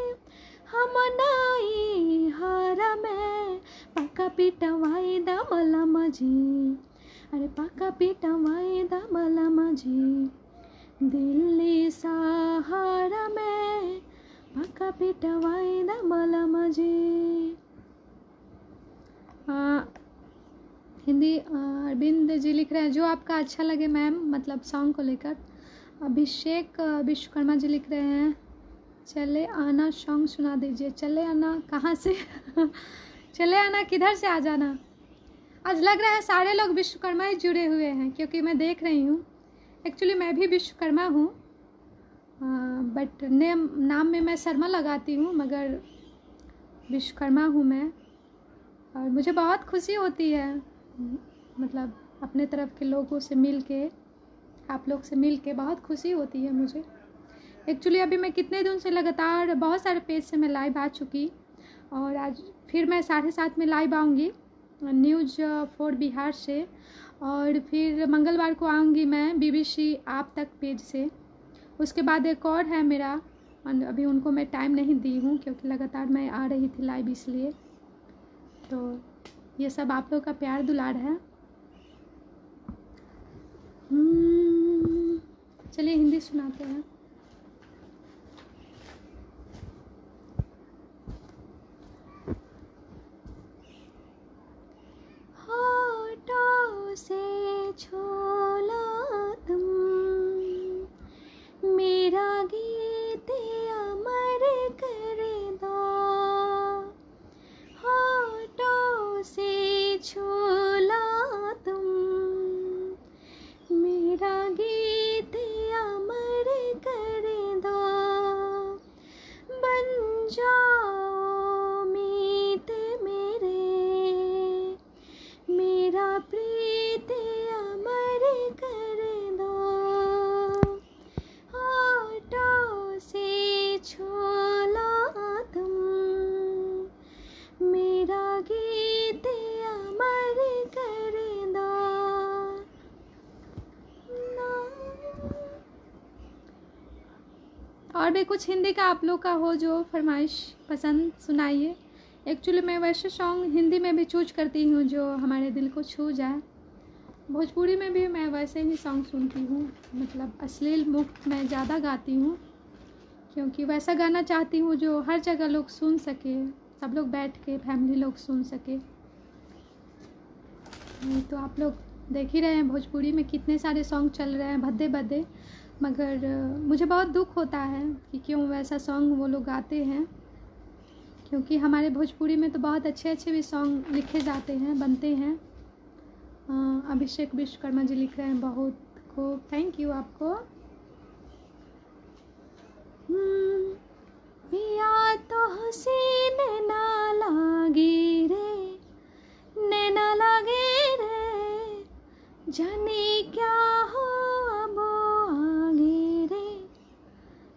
A: हम नाई हर में पक्का पिटवाई द बलम जी, अरे पक्का पिटवाई द बलम जी, दिल्ली शहर में पक्का पिटवाई द बलम जी। हिंदी अरविंद जी लिख रहे हैं जो आपका अच्छा लगे मैम, मतलब सॉन्ग को लेकर। अभिषेक विश्वकर्मा जी लिख रहे हैं चले आना सॉन्ग सुना दीजिए। चले आना कहाँ से चले आना किधर से आ जाना। आज लग रहा है सारे लोग विश्वकर्मा ही जुड़े हुए हैं, क्योंकि मैं देख रही हूँ एक्चुअली मैं भी विश्वकर्मा हूँ, बट नाम में मैं शर्मा लगाती हूँ, मगर विश्वकर्मा हूँ मैं। और मुझे बहुत खुशी होती है, मतलब अपने तरफ के लोगों से मिल के, आप लोग से मिल के बहुत खुशी होती है मुझे। एक्चुअली अभी मैं कितने दिन से लगातार बहुत सारे पेज से मैं लाइव आ चुकी, और आज फिर मैं 7:30 में लाइव आऊँगी न्यूज़ फॉर बिहार से, और फिर मंगलवार को आऊँगी मैं BBC आप तक पेज से। उसके बाद एक और है मेरा, अभी उनको मैं टाइम नहीं दी हूँ क्योंकि लगातार मैं आ रही थी लाइव, इसलिए। तो ये सब आप लोग का प्यार दुलार है। चलिए हिंदी सुनाते हैं। हाँ और भी कुछ हिंदी का आप लोग का हो जो फरमाइश पसंद सुनाइए। एक्चुअली मैं वैसे सॉन्ग हिंदी में भी चूज करती हूँ जो हमारे दिल को छू जाए। भोजपुरी में भी मैं वैसे ही सॉन्ग सुनती हूँ, मतलब अश्लील मुक्त मैं ज़्यादा गाती हूँ, क्योंकि वैसा गाना चाहती हूँ जो हर जगह लोग सुन सके, सब लोग बैठ के फैमिली लोग सुन सके। तो आप लोग देख ही रहे हैं भोजपुरी में कितने सारे सॉन्ग चल रहे हैं भद्दे भद्दे, मगर मुझे बहुत दुख होता है कि क्यों वैसा सॉन्ग वो लोग गाते हैं, क्योंकि हमारे भोजपुरी में तो बहुत अच्छे अच्छे भी सॉन्ग लिखे जाते हैं, बनते हैं। अभिषेक विश्वकर्मा जी लिख रहे हैं, बहुत खूब, थैंक यू आपको। पिया तो हसीन ना लागे रे, नैना लागे रे, जाने क्या हो अब आगे रे,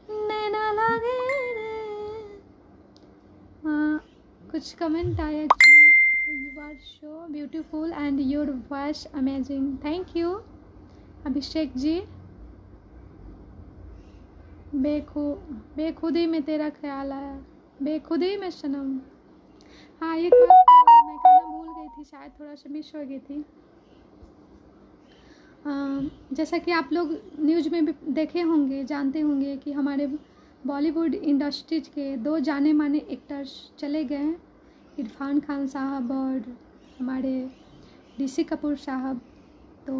A: नैना लागे रे। कुछ कमेंट आया कि you are so beautiful and your voice amazing, thank you Abhishek ji. बेखुदी में तेरा ख्याल आया, बेखुदी में सनम। हाँ, एक बात मैं कहना भूल गई थी, शायद थोड़ा सा मिस हो गई थी। जैसा कि आप लोग न्यूज़ में भी देखे होंगे, जानते होंगे कि हमारे बॉलीवुड इंडस्ट्रीज के 2 जाने माने एक्टर्स चले गए हैं, इरफान खान साहब और हमारे ऋषि कपूर साहब। तो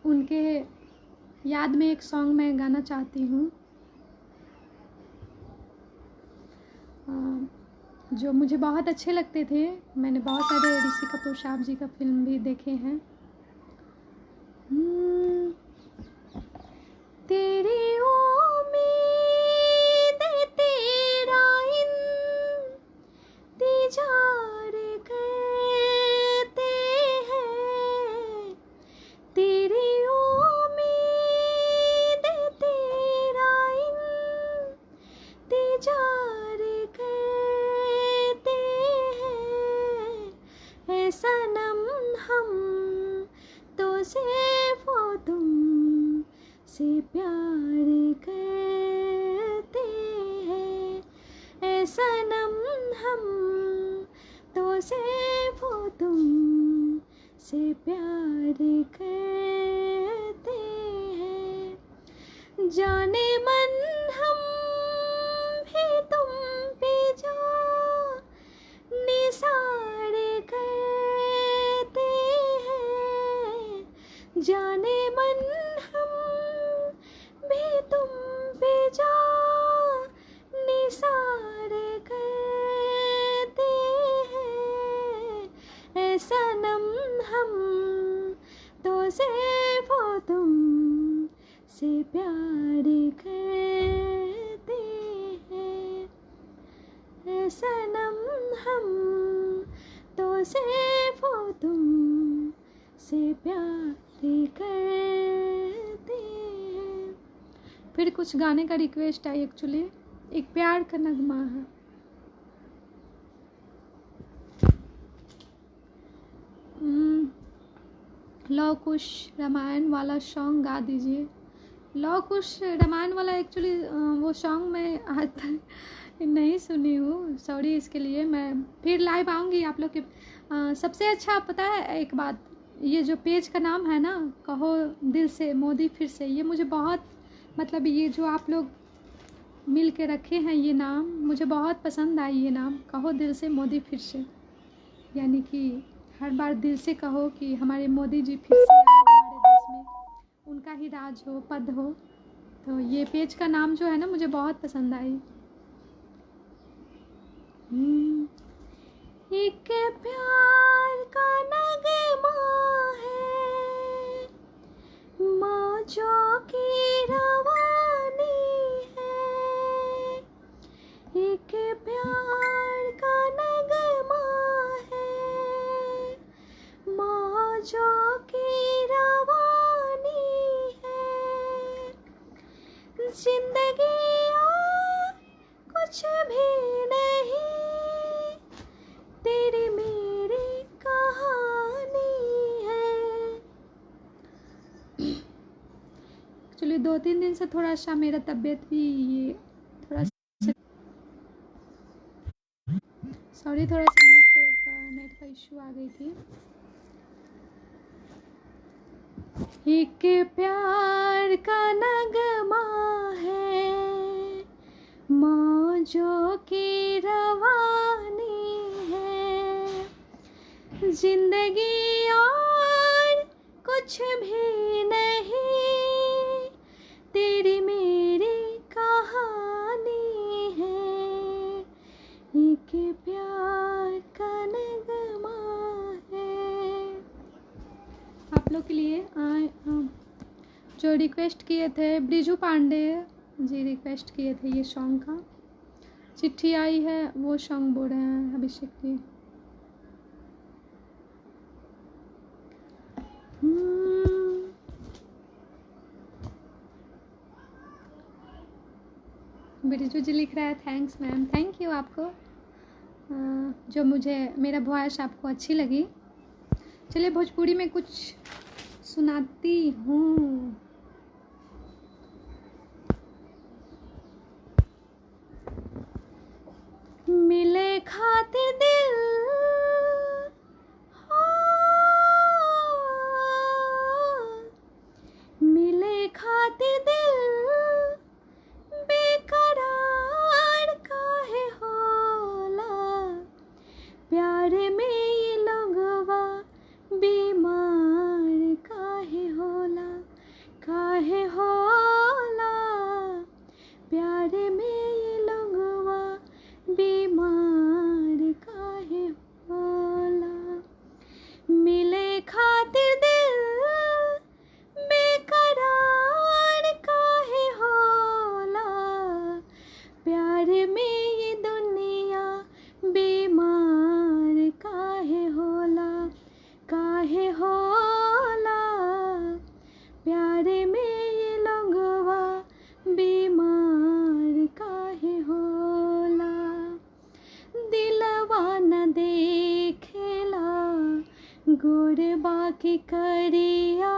A: उनके याद में एक सॉन्ग मैं गाना चाहती हूँ, जो मुझे बहुत अच्छे लगते थे। मैंने बहुत सारे ऋषि कपूर साहब जी का फिल्म भी देखे हैं। तेरी उम्मीद तेरा इंतजार करते हैं, तेरी उम्मीद तेरा इंतजार करते हैं, ऐ सनम हम तो सिर्फ तुम से प्यार करते हैं, ऐ सनम हम तो सिर्फ तुम से प्यार करते हैं, जाने मन हम भी तुम पे जा निसार करते हैं, जाने मन हम भी तुम पे जा निसार करते हैं, ऐ सनम हम तो सिर्फ तुम से प्यार करते हैं, ऐ सनम हम तो सिर्फ तुम से प्यार करते हैं। फिर कुछ गाने का रिक्वेस्ट है, एक्चुअली एक प्यार का नगमा है। लव कुश रामायण वाला सॉन्ग गा दीजिए। लव कुश रामायण वाला एक्चुअली वो सॉन्ग मैं आज तक नहीं सुनी हूँ, सॉरी इसके लिए। मैं फिर लाइव आऊँगी आप लोग के। सबसे अच्छा पता है एक बात, ये जो पेज का नाम है ना, कहो दिल से मोदी फिर से, ये मुझे बहुत, मतलब ये जो आप लोग मिल के रखे हैं ये नाम, मुझे बहुत पसंद आई ये नाम, कहो दिल से मोदी फिर से। यानी कि हर बार दिल से कहो कि हमारे मोदी जी फिर से आए हमारे देश में, उनका ही राज हो, पद हो। तो ये पेज का नाम जो है ना मुझे बहुत पसंद आई। एक प्यार का नगमा है, मौजों की रवानी है, एक प्यार का नगमा है, मौजों की रवानी है, जिंदगी और कुछ भी नहीं, तेरी मेरी 2-3 दिन से थोड़ा सा मेरा तबीयत भी ये थोड़ा सा, सॉरी, थोड़ा सा नेट का इशू आ गई थी। एक प्यार का नगमा है, मौजों की रवानी है, जिंदगी और कुछ भी नहीं, तेरी मेरी कहानी है, एक प्यार का नगमा है। आप लोग के लिए जो रिक्वेस्ट किए थे, ब्रिजू पांडे जी रिक्वेस्ट किए थे ये सॉन्ग का, चिट्ठी आई है वो सॉन्ग बोल रहे हैं अभिषेक जी। ब्रिजू जी लिख रहा है थैंक्स मैम, थैंक यू आपको, जो मुझे मेरा वॉइस आपको अच्छी लगी। चलिए भोजपुरी में कुछ सुनाती हूँ। मिले खातिर दिल मिले खातिर दिल बेकरार काहे होला, प्यार में ये लोगवा बीमार काहे होला, काहे होला, प्यार में ये लोगवा बीमार काहे होला, मिले खातिर दिल बेकरार काहे होला, प्यार में ये दुनिया बीमार काहे होला, काहे होला, प्यार में ये लोगवा बीमार काहे होला, दिलवा न देखेला गोरबा की करिया,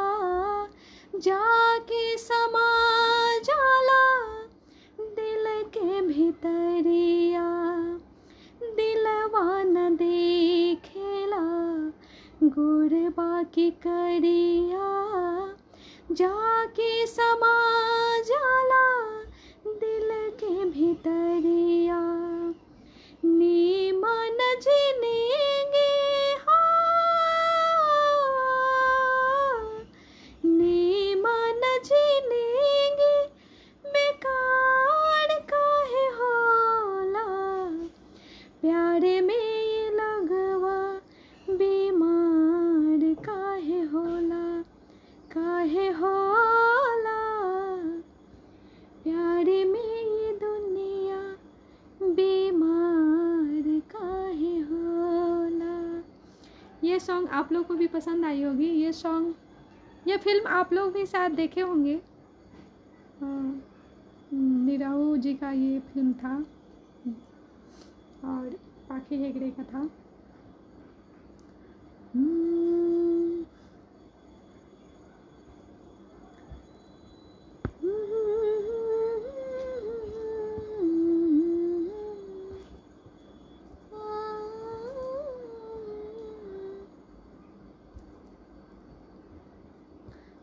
A: जाके समा जाला दिल के भीतरिया, दिलवा न देखेला गोरबा की करिया, जाके समा जाला दिल के भीतरिया, नीमन जिनेंगे नीमन जिनेंगे बेकार काहे होला, प्यार में ये लगवा बीमार काहे होला, काहे होला, प्यार में ये दुनिया बीमार काहे होला। ये सॉन्ग आप लोग को भी पसंद आई होगी। ये सॉन्ग, ये फिल्म आप लोग भी शायद देखे होंगे, निराहू जी का ये फिल्म था और पाखी हेगड़े का था।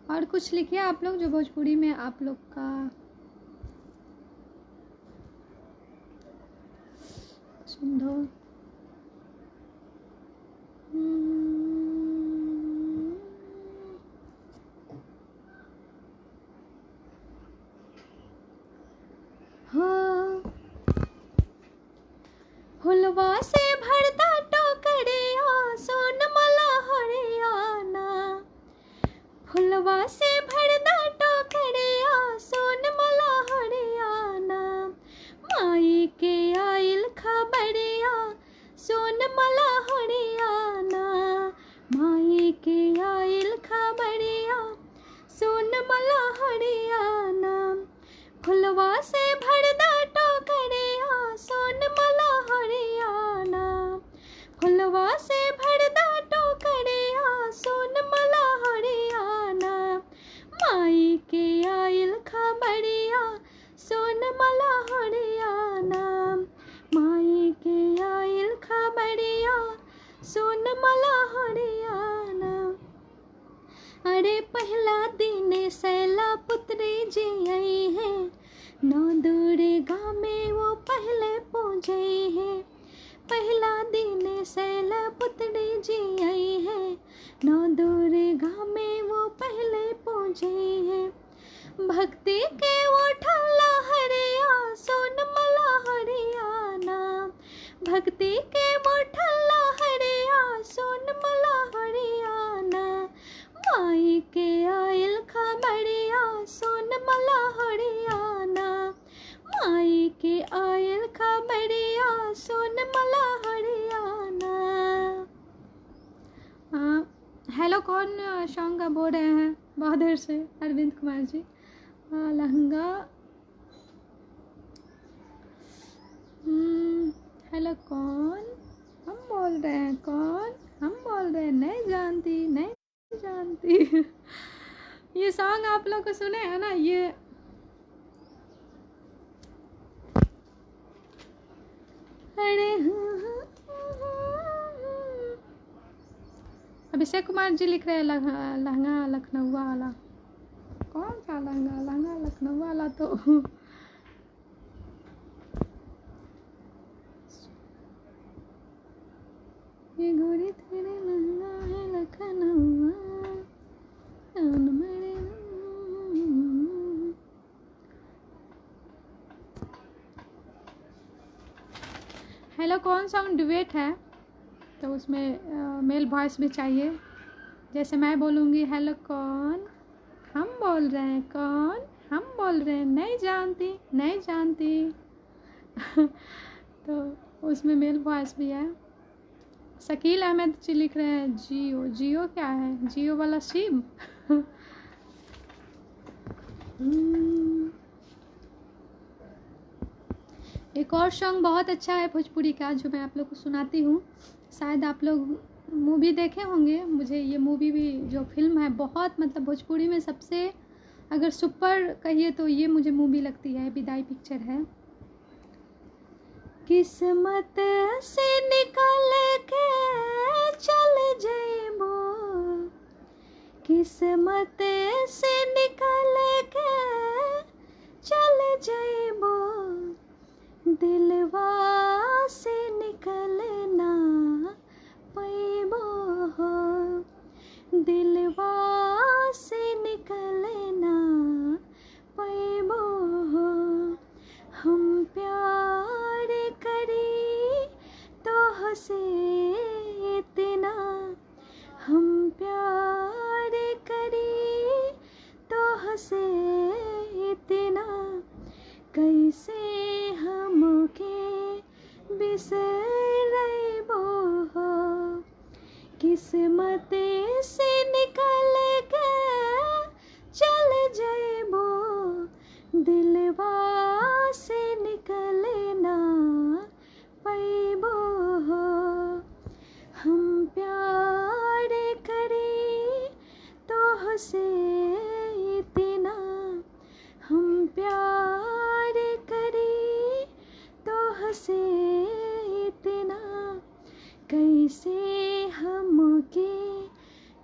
A: और कुछ लिखिए आप लोग जो भोजपुरी में आप लोग का पसंद हो। हाँ, हुलवा से भरता टोकरिया सोन मला हरियाणा, हुलवा से भरदा टोकरिया सोन मला हरियाणा, माई के आइल खबरिया सोन मला हरियाणा, माई के आइल खबरिया सोन मला हरियाणा, फुलवा से भरदा टोकरिया सोन मला हरियाणा, फुलवा से भरदा टोकरिया सोन मला हरियाणा, माई के आइल खा सोन मला हरियाणा। अरे पहला दिन सैला पुत्री जी आई है, नौ दुर्गा में वो पहले पूजे है। पहला दिन सैला पुत्री जी आई है, नौ दुर्गा में वो पहले पूजे है। भक्ति के वो ठल्ला हरिया, सोन मला हरियाणा। भक्ति के वो ठल्ला हरिया, सोन मला हरियाणा। माई के आयल खबरिया, सोन मला हरियाणा। माई के आयल खबरिया, सोन मला हरियाणा। हेलो, कौन सॉन्ग का बोल रहे हैं बहुत देर से? अरविंद कुमार जी। लहंगा। हेलो, कौन? हम बोल रहे हैं, कौन? हम बोल रहे हैं, नहीं जानती, नहीं जानती। ये सॉन्ग आप लोग को सुने हैं ना? ये अरे अभिषेक कुमार जी लिख रहे हैं लहंगा लखनऊ वाला। कौन सा लहंगा? लहंगा लखनऊ वाला तो ये गोरी तेरे लहंगा है लखनऊ। हेलो, कौन सॉन्ग डुएट है तो उसमें मेल वॉइस भी चाहिए। जैसे मैं बोलूँगी हेलो कौन, हम बोल रहे हैं, कौन? हम बोल रहे हैं, नहीं जानती, नहीं जानती। तो उसमें मेल वॉइस भी है। शकील अहमद जी लिख रहे हैं जियो। जियो क्या है? जियो वाला सिम। एक और सॉन्ग बहुत अच्छा है भोजपुरी का, जो मैं आप लोग को सुनाती हूँ। शायद आप लोग मूवी देखे होंगे। मुझे ये मूवी भी, जो फिल्म है, बहुत मतलब भोजपुरी में सबसे अगर सुपर कहिए तो ये मुझे मूवी लगती है। विदाई पिक्चर है। किस्मत से निकल के चल जेबो, किस्मत से निकल के चल जेबो, दिलवा से निकलना पैबो हो, दिलवा से निकलना पैबो हो। हम प्यार करी तो हसे इतना, हम प्यार करी तो हसे इतना, कैसे हमके बिसरबो हो। किस्मत से निकल के चल जेबो, दिलवा से निकलना पैबो हो। हम प्यार करी तो हसे इतना, हम प्यार करी तो हसे इतना, कैसे हमके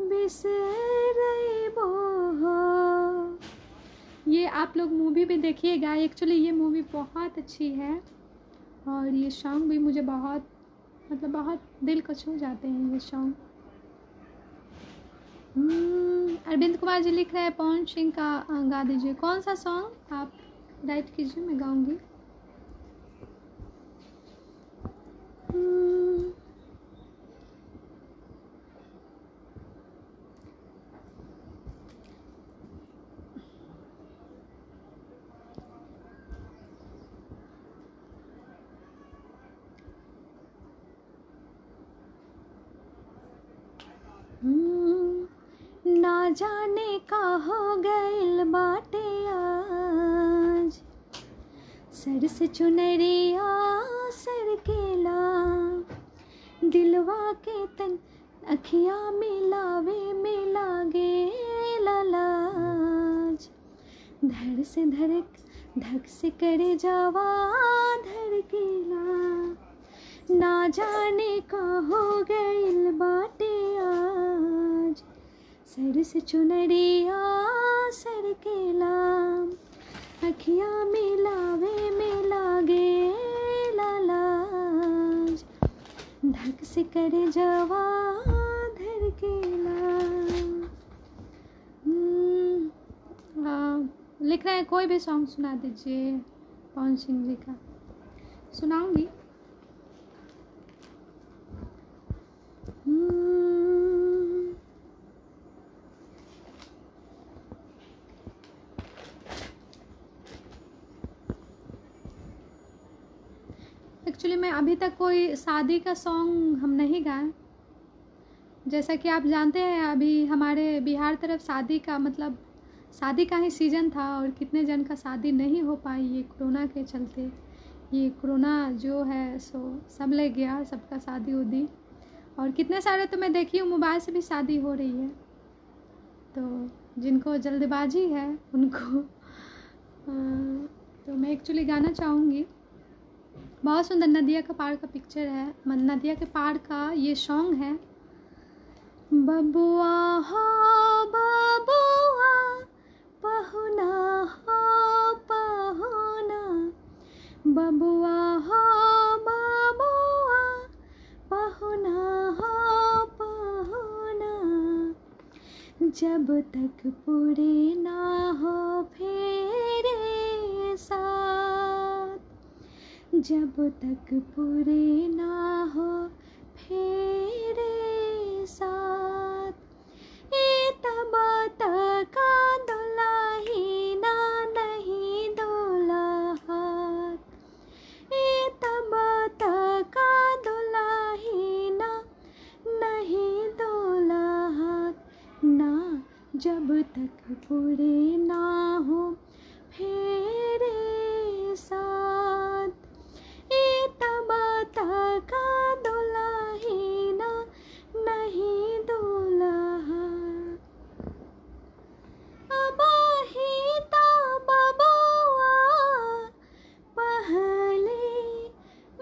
A: बिसरबो हो। ये आप लोग मूवी भी देखिएगा। एक्चुअली ये मूवी बहुत अच्छी है और ये सॉन्ग भी मुझे बहुत मतलब बहुत दिल को छू जाते हैं ये सॉन्ग। अरविंद कुमार जी लिख रहे हैं पवन सिंह का गा दीजिए। कौन सा सॉन्ग आप राइट कीजिए, मैं गाऊंगी। ना जाने का हो गइल बाटे आज, सर से चुनरिया सर केला, दिलवा के तन अखिया मिलावे में लागे लाज, धड़ से धक से करे जावा धड़केला। ना जाने का हो गई सर से चुनरिया सर के लाम, अखियाँ मिलावे में लागे लालाज, धक से करे जवा धर के लाम। लिख रहे हैं कोई भी सॉन्ग सुना दीजिए पवन सिंह जी का। सुनाऊंगी। एक्चुअली मैं अभी तक कोई शादी का सॉन्ग हम नहीं गाए। जैसा कि आप जानते हैं अभी हमारे बिहार तरफ शादी का मतलब शादी का ही सीज़न था और कितने जन का शादी नहीं हो पाई ये कोरोना के चलते। ये कोरोना जो है सो सब ले गया सबका शादी उदी, और कितने सारे तो मैं देखी हूँ मोबाइल से भी शादी हो रही है। तो जिनको जल्दबाजी है उनको तो मैं एक्चुअली गाना चाहूँगी। बहुत सुंदर नदिया के पार का पिक्चर है, नदिया के पार का ये सॉन्ग है। बबुआ हो बबुआ पहुना हो पहुना, बबुआ हो बबुआ पहुना हो पहुना, जब तक पूरे ना हो फेरे साथ, जब तक पूरे ना हो फेरे साथ, ए तब तक दुल्ही ना नहीं डोला हाथ, ए तब तक दुल्ही ना नहीं डोला हाथ, ना जब तक पूरे ना हो फेरे साथ, ए तब तक दुल्ही ना नहीं डोला हाथ। अबही तो बबुआ पहले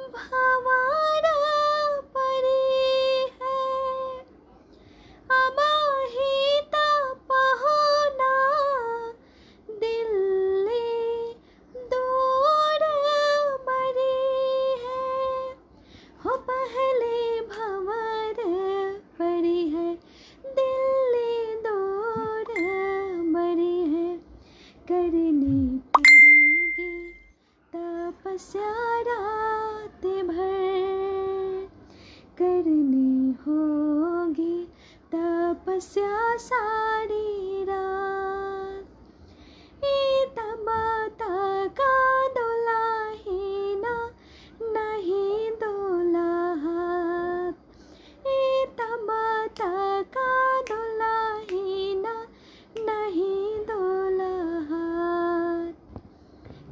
A: भंवर परी है, अबही तो पहुना दिल्ली दूर बड़ी है, हो पहले भंवर पड़ी है दिल्ली दूर बड़ी है, करनी पड़ेगी तपस्या रात भर, करनी होगी तपस्या सारी रात, ए तब तक दुल्ही ना नहीं डोला हाथ, ए तब तक दुल्ही ना नहीं डोला हाथ।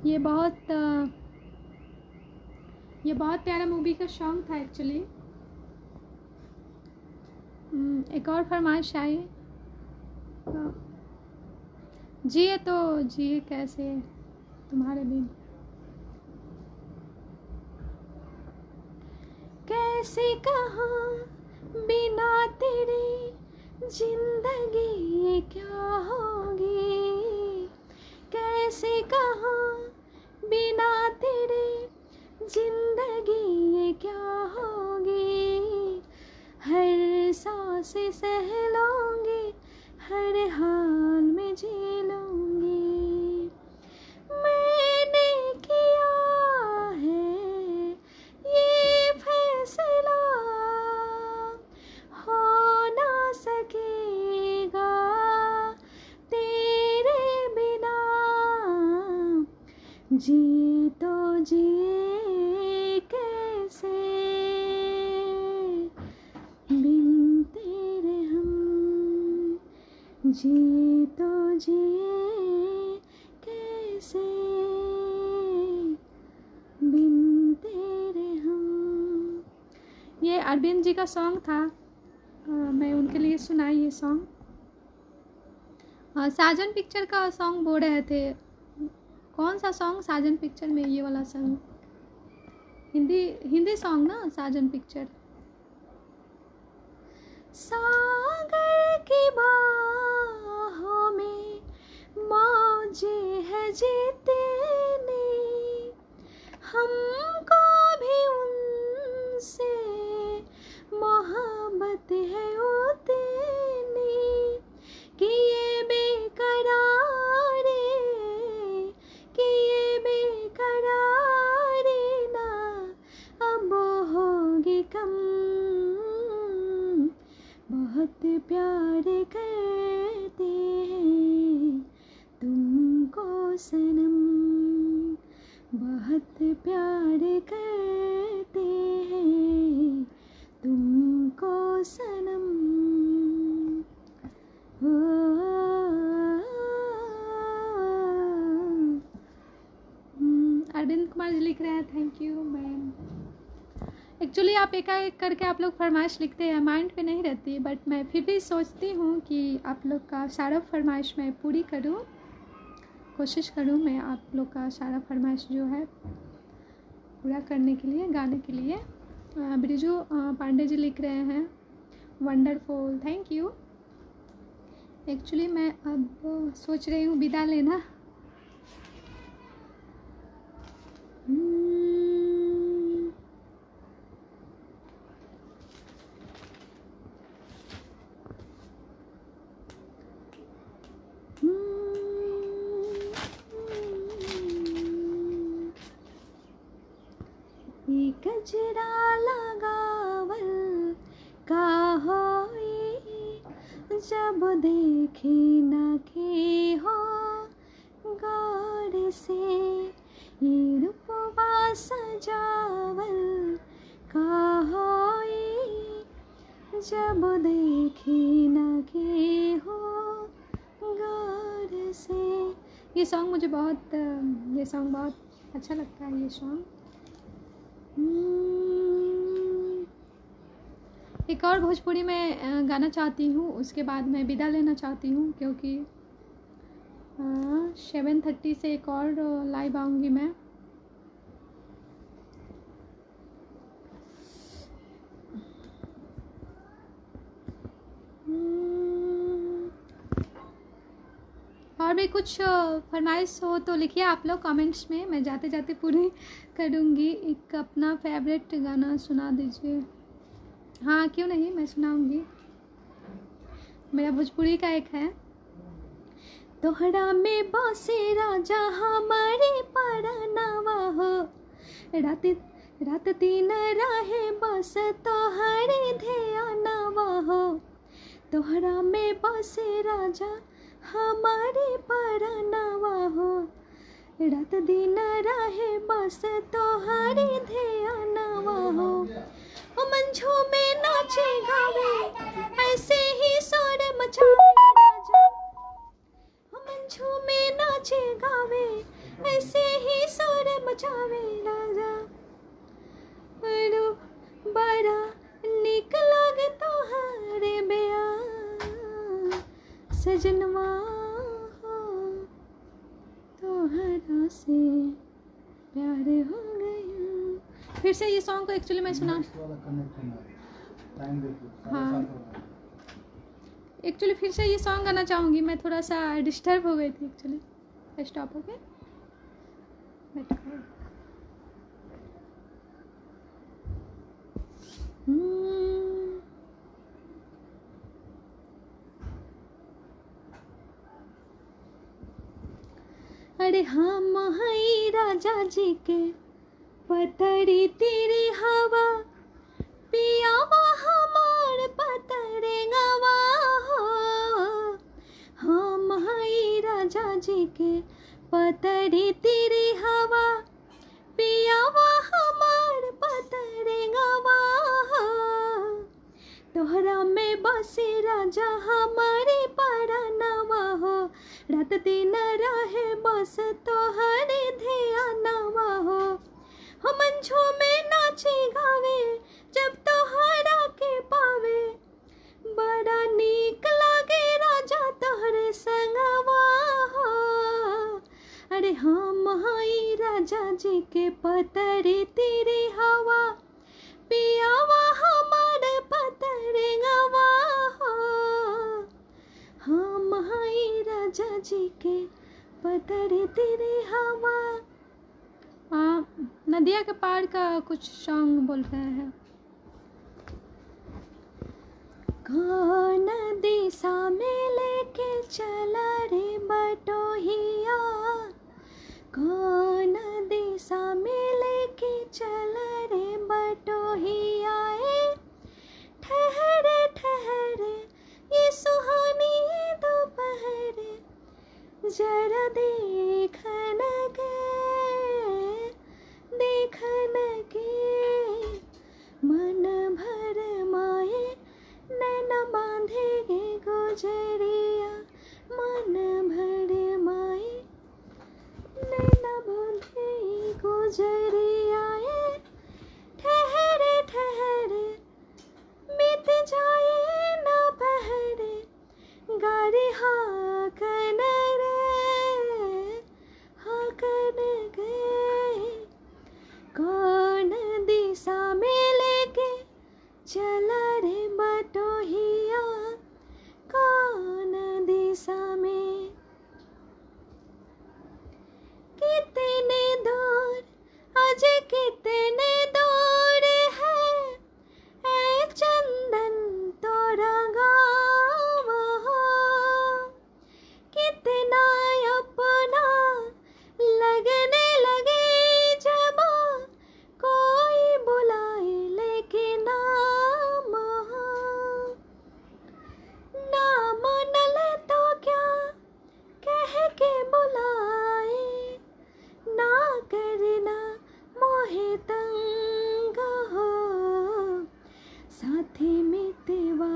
A: ये बहुत प्यारा मूवी का सॉन्ग था एक्चुअली। एक और फरमाइश आई, जिए तो जिए कैसे तुम्हारे बिन, कैसे कहाँ बिना तेरे जिंदगी ये क्या होगी, कैसे कहाँ बिना तेरे जिंदगी ये क्या होगी, हर सांस सह लूंगी हर हाल में जी लूंगी, मैंने किया है ये फैसला, हो ना सकेगा तेरे बिना, जी तो जिए कैसे बिन तेरे हम, जी तो जिए कैसे बिन तेरे हम। ये अरविंद जी का सॉन्ग था, मैं उनके लिए सुनाई ये सॉन्ग। साजन पिक्चर का सॉन्ग बोल रहे थे, कौन सा सॉन्ग साजन पिक्चर में? ये वाला सॉन्ग हिंदी सॉन्ग ना, साजन पिक्चर। सागर की बात मोहब्बत है उतनी कि ये बेकरारी, कि ये बेकरारी ना अब होगी कम। बहुत प्यार करते हैं तुमको सनम, बहुत प्यार करते हैं तुमको सनम। अरविंद कुमार जी लिख रहे हैं, थैंक यू मैम। एक्चुअली आप एक करके आप लोग फरमाइश लिखते हैं, माइंड पे नहीं रहती, बट मैं फिर भी सोचती हूँ कि आप लोग का सारा फरमाइश मैं पूरी करूँ, कोशिश करूँ मैं आप लोग का सारा फरमाइश जो है पूरा करने के लिए, गाने के लिए। ब्रिजू पांडे जी लिख रहे हैं वंडरफुल, थैंक यू। एक्चुअली मैं अब सोच रही हूँ विदा लेना। गजरा लगावल का होई जब देखी न के हो गौर से, ये रूपवा सजावल का होई जब देखी न के हो गौर से। ये सॉन्ग मुझे बहुत अच्छा लगता है, ये सॉन्ग। एक और भोजपुरी में गाना चाहती हूँ, उसके बाद मैं विदा लेना चाहती हूँ, क्योंकि 7:30 से एक और लाइव आऊँगी मैं। और भी कुछ फरमाइश हो तो लिखिए आप लोग कमेंट्स में, मैं जाते जाते पूरी करूँगी। एक अपना फेवरेट गाना सुना दीजिए। हाँ क्यों नहीं, मैं सुनाऊँगी। मेरा भोजपुरी का एक है, तोहरा में बसे राजा हमारे परनावा हो, रात दिन रहे बस तोहरे ध्यानवा हो। तोहरा में बसे राजा हमारे परनावा हो, रात दिन रहे बस तोहरे ध्यानवा हो। मंझू में नाचे गावे ऐसे ही शोर मचावे राजा, मंझू में नाचे गावे ऐसे ही शोर मचावे राजा। बड़ा निक लागे तोहरे बेया सजनवा हो, तोहरा से प्यार हो गया। फिर से ये सॉन्ग को एक्चुअली मैं सुना, हाँ एक्चुअली फिर से ये सॉन्ग गाना चाहूँगी मैं, थोड़ा सा डिस्टर्ब हो गई थी एक्चुअली। स्टॉप हो गया। अरे हाँ महाई राजा जी के पतड़ी तेरी हवा, पियावा हमार पतरे गवा हो। हाँ महाई राजा जी के पतड़ी तेरी हवा, पियावा हमार पतरे गवा हो। तोहरा में बसे राजा हमारे परनवा हो, रात दिन रहे बस तोहरे ध्यानवा हो। मंझू में नाचे गावे जब तोहरा के पावे, बड़ा नीक लागे राजा तोहरे संगवा हो। अरे हाँ महाई राजा जी के पतरे तेरे हवा, पियावा हमारे पतरे गवा हो। हाँ महाई राजा जी के पतरे तेरे हवा। नदिया के पार का कुछ सॉन्ग बोल रहे हैं। कौन दिशा में लेके चला रे बटोहिया, कौन दिशा में लेके चला रे बटोहिया। ठहरे ठहरे ये सुहानी दोपहरे, जरा देखन के मन भर माए, नैना बांधे गे गुजरिया, मन भर माए नैना बांधे गुजरिया। ठहरे ठहरे बीत जाए ना पहरे, गाड़ी हाकन गए। कौन दिशा में लेके चला रे बटोहिया, कौन दिशा में। कितने दूर आज कितने दूर है ए चंदन तोरा गाँव हो, कितना अपना लगने लगे जब कोई बुलाए लेके नाम हो। नाम न ले तो क्या कह के बुलाए, ना करना मोहे तंग हो। साथी में तेवा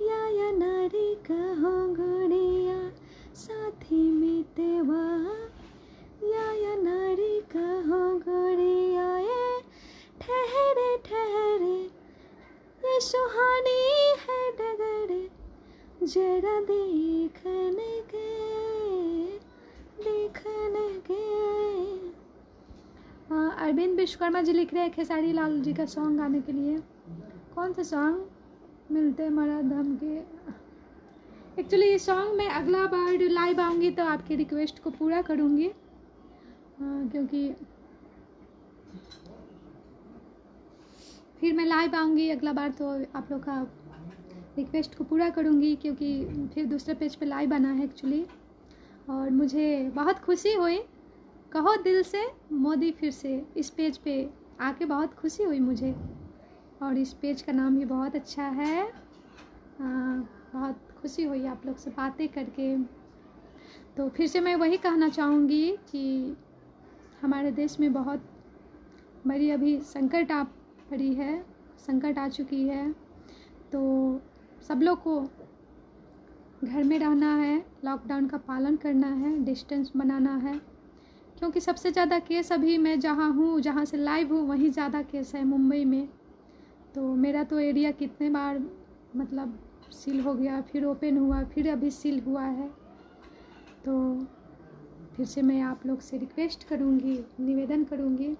A: या नारी कहो गुड़िया, साथी में तेवा या नारी कहो गुड़िया। ठहरे ठहरे ये सुहानी है डगरे, जरा देखन के। अरविंद विश्वकर्मा जी लिख रहे हैं खेसारी लाल जी का सॉन्ग गाने के लिए। कौन सा सॉन्ग? मिलते मरद हम के। एक्चुअली ये सॉन्ग मैं अगला बार लाइव आऊँगी तो आपकी रिक्वेस्ट को पूरा करूँगी, क्योंकि फिर मैं लाइव आऊँगी अगला बार तो आप लोग का रिक्वेस्ट को पूरा करूँगी, क्योंकि फिर दूसरे पेज पे लाइव आना है एक्चुअली। और मुझे बहुत खुशी हुई, कहो दिल से मोदी फिर से, इस पेज पे आके बहुत खुशी हुई मुझे। और इस पेज का नाम भी बहुत अच्छा है। बहुत खुशी हुई आप लोग से बातें करके। तो फिर से मैं वही कहना चाहूँगी कि हमारे देश में बहुत बड़ी अभी संकट आ चुकी है। तो सब लोग को घर में रहना है, लॉकडाउन का पालन करना है, डिस्टेंस बनाना है, क्योंकि सबसे ज़्यादा केस अभी मैं जहाँ से लाइव हूँ वहीं ज़्यादा केस है मुंबई में। तो मेरा तो एरिया कितने बार मतलब सील हो गया, फिर ओपन हुआ, फिर अभी सील हुआ है। तो फिर से मैं आप लोग से रिक्वेस्ट करूँगी, निवेदन करूँगी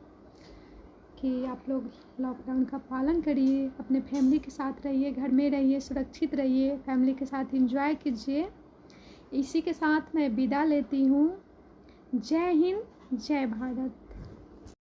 A: कि आप लोग लॉकडाउन का पालन करिए, अपने फैमिली के साथ रहिए, घर में रहिए, सुरक्षित रहिए, फैमिली के साथ एंजॉय कीजिए। इसी के साथ मैं विदा लेती हूँ। जय हिंद, जय भारत।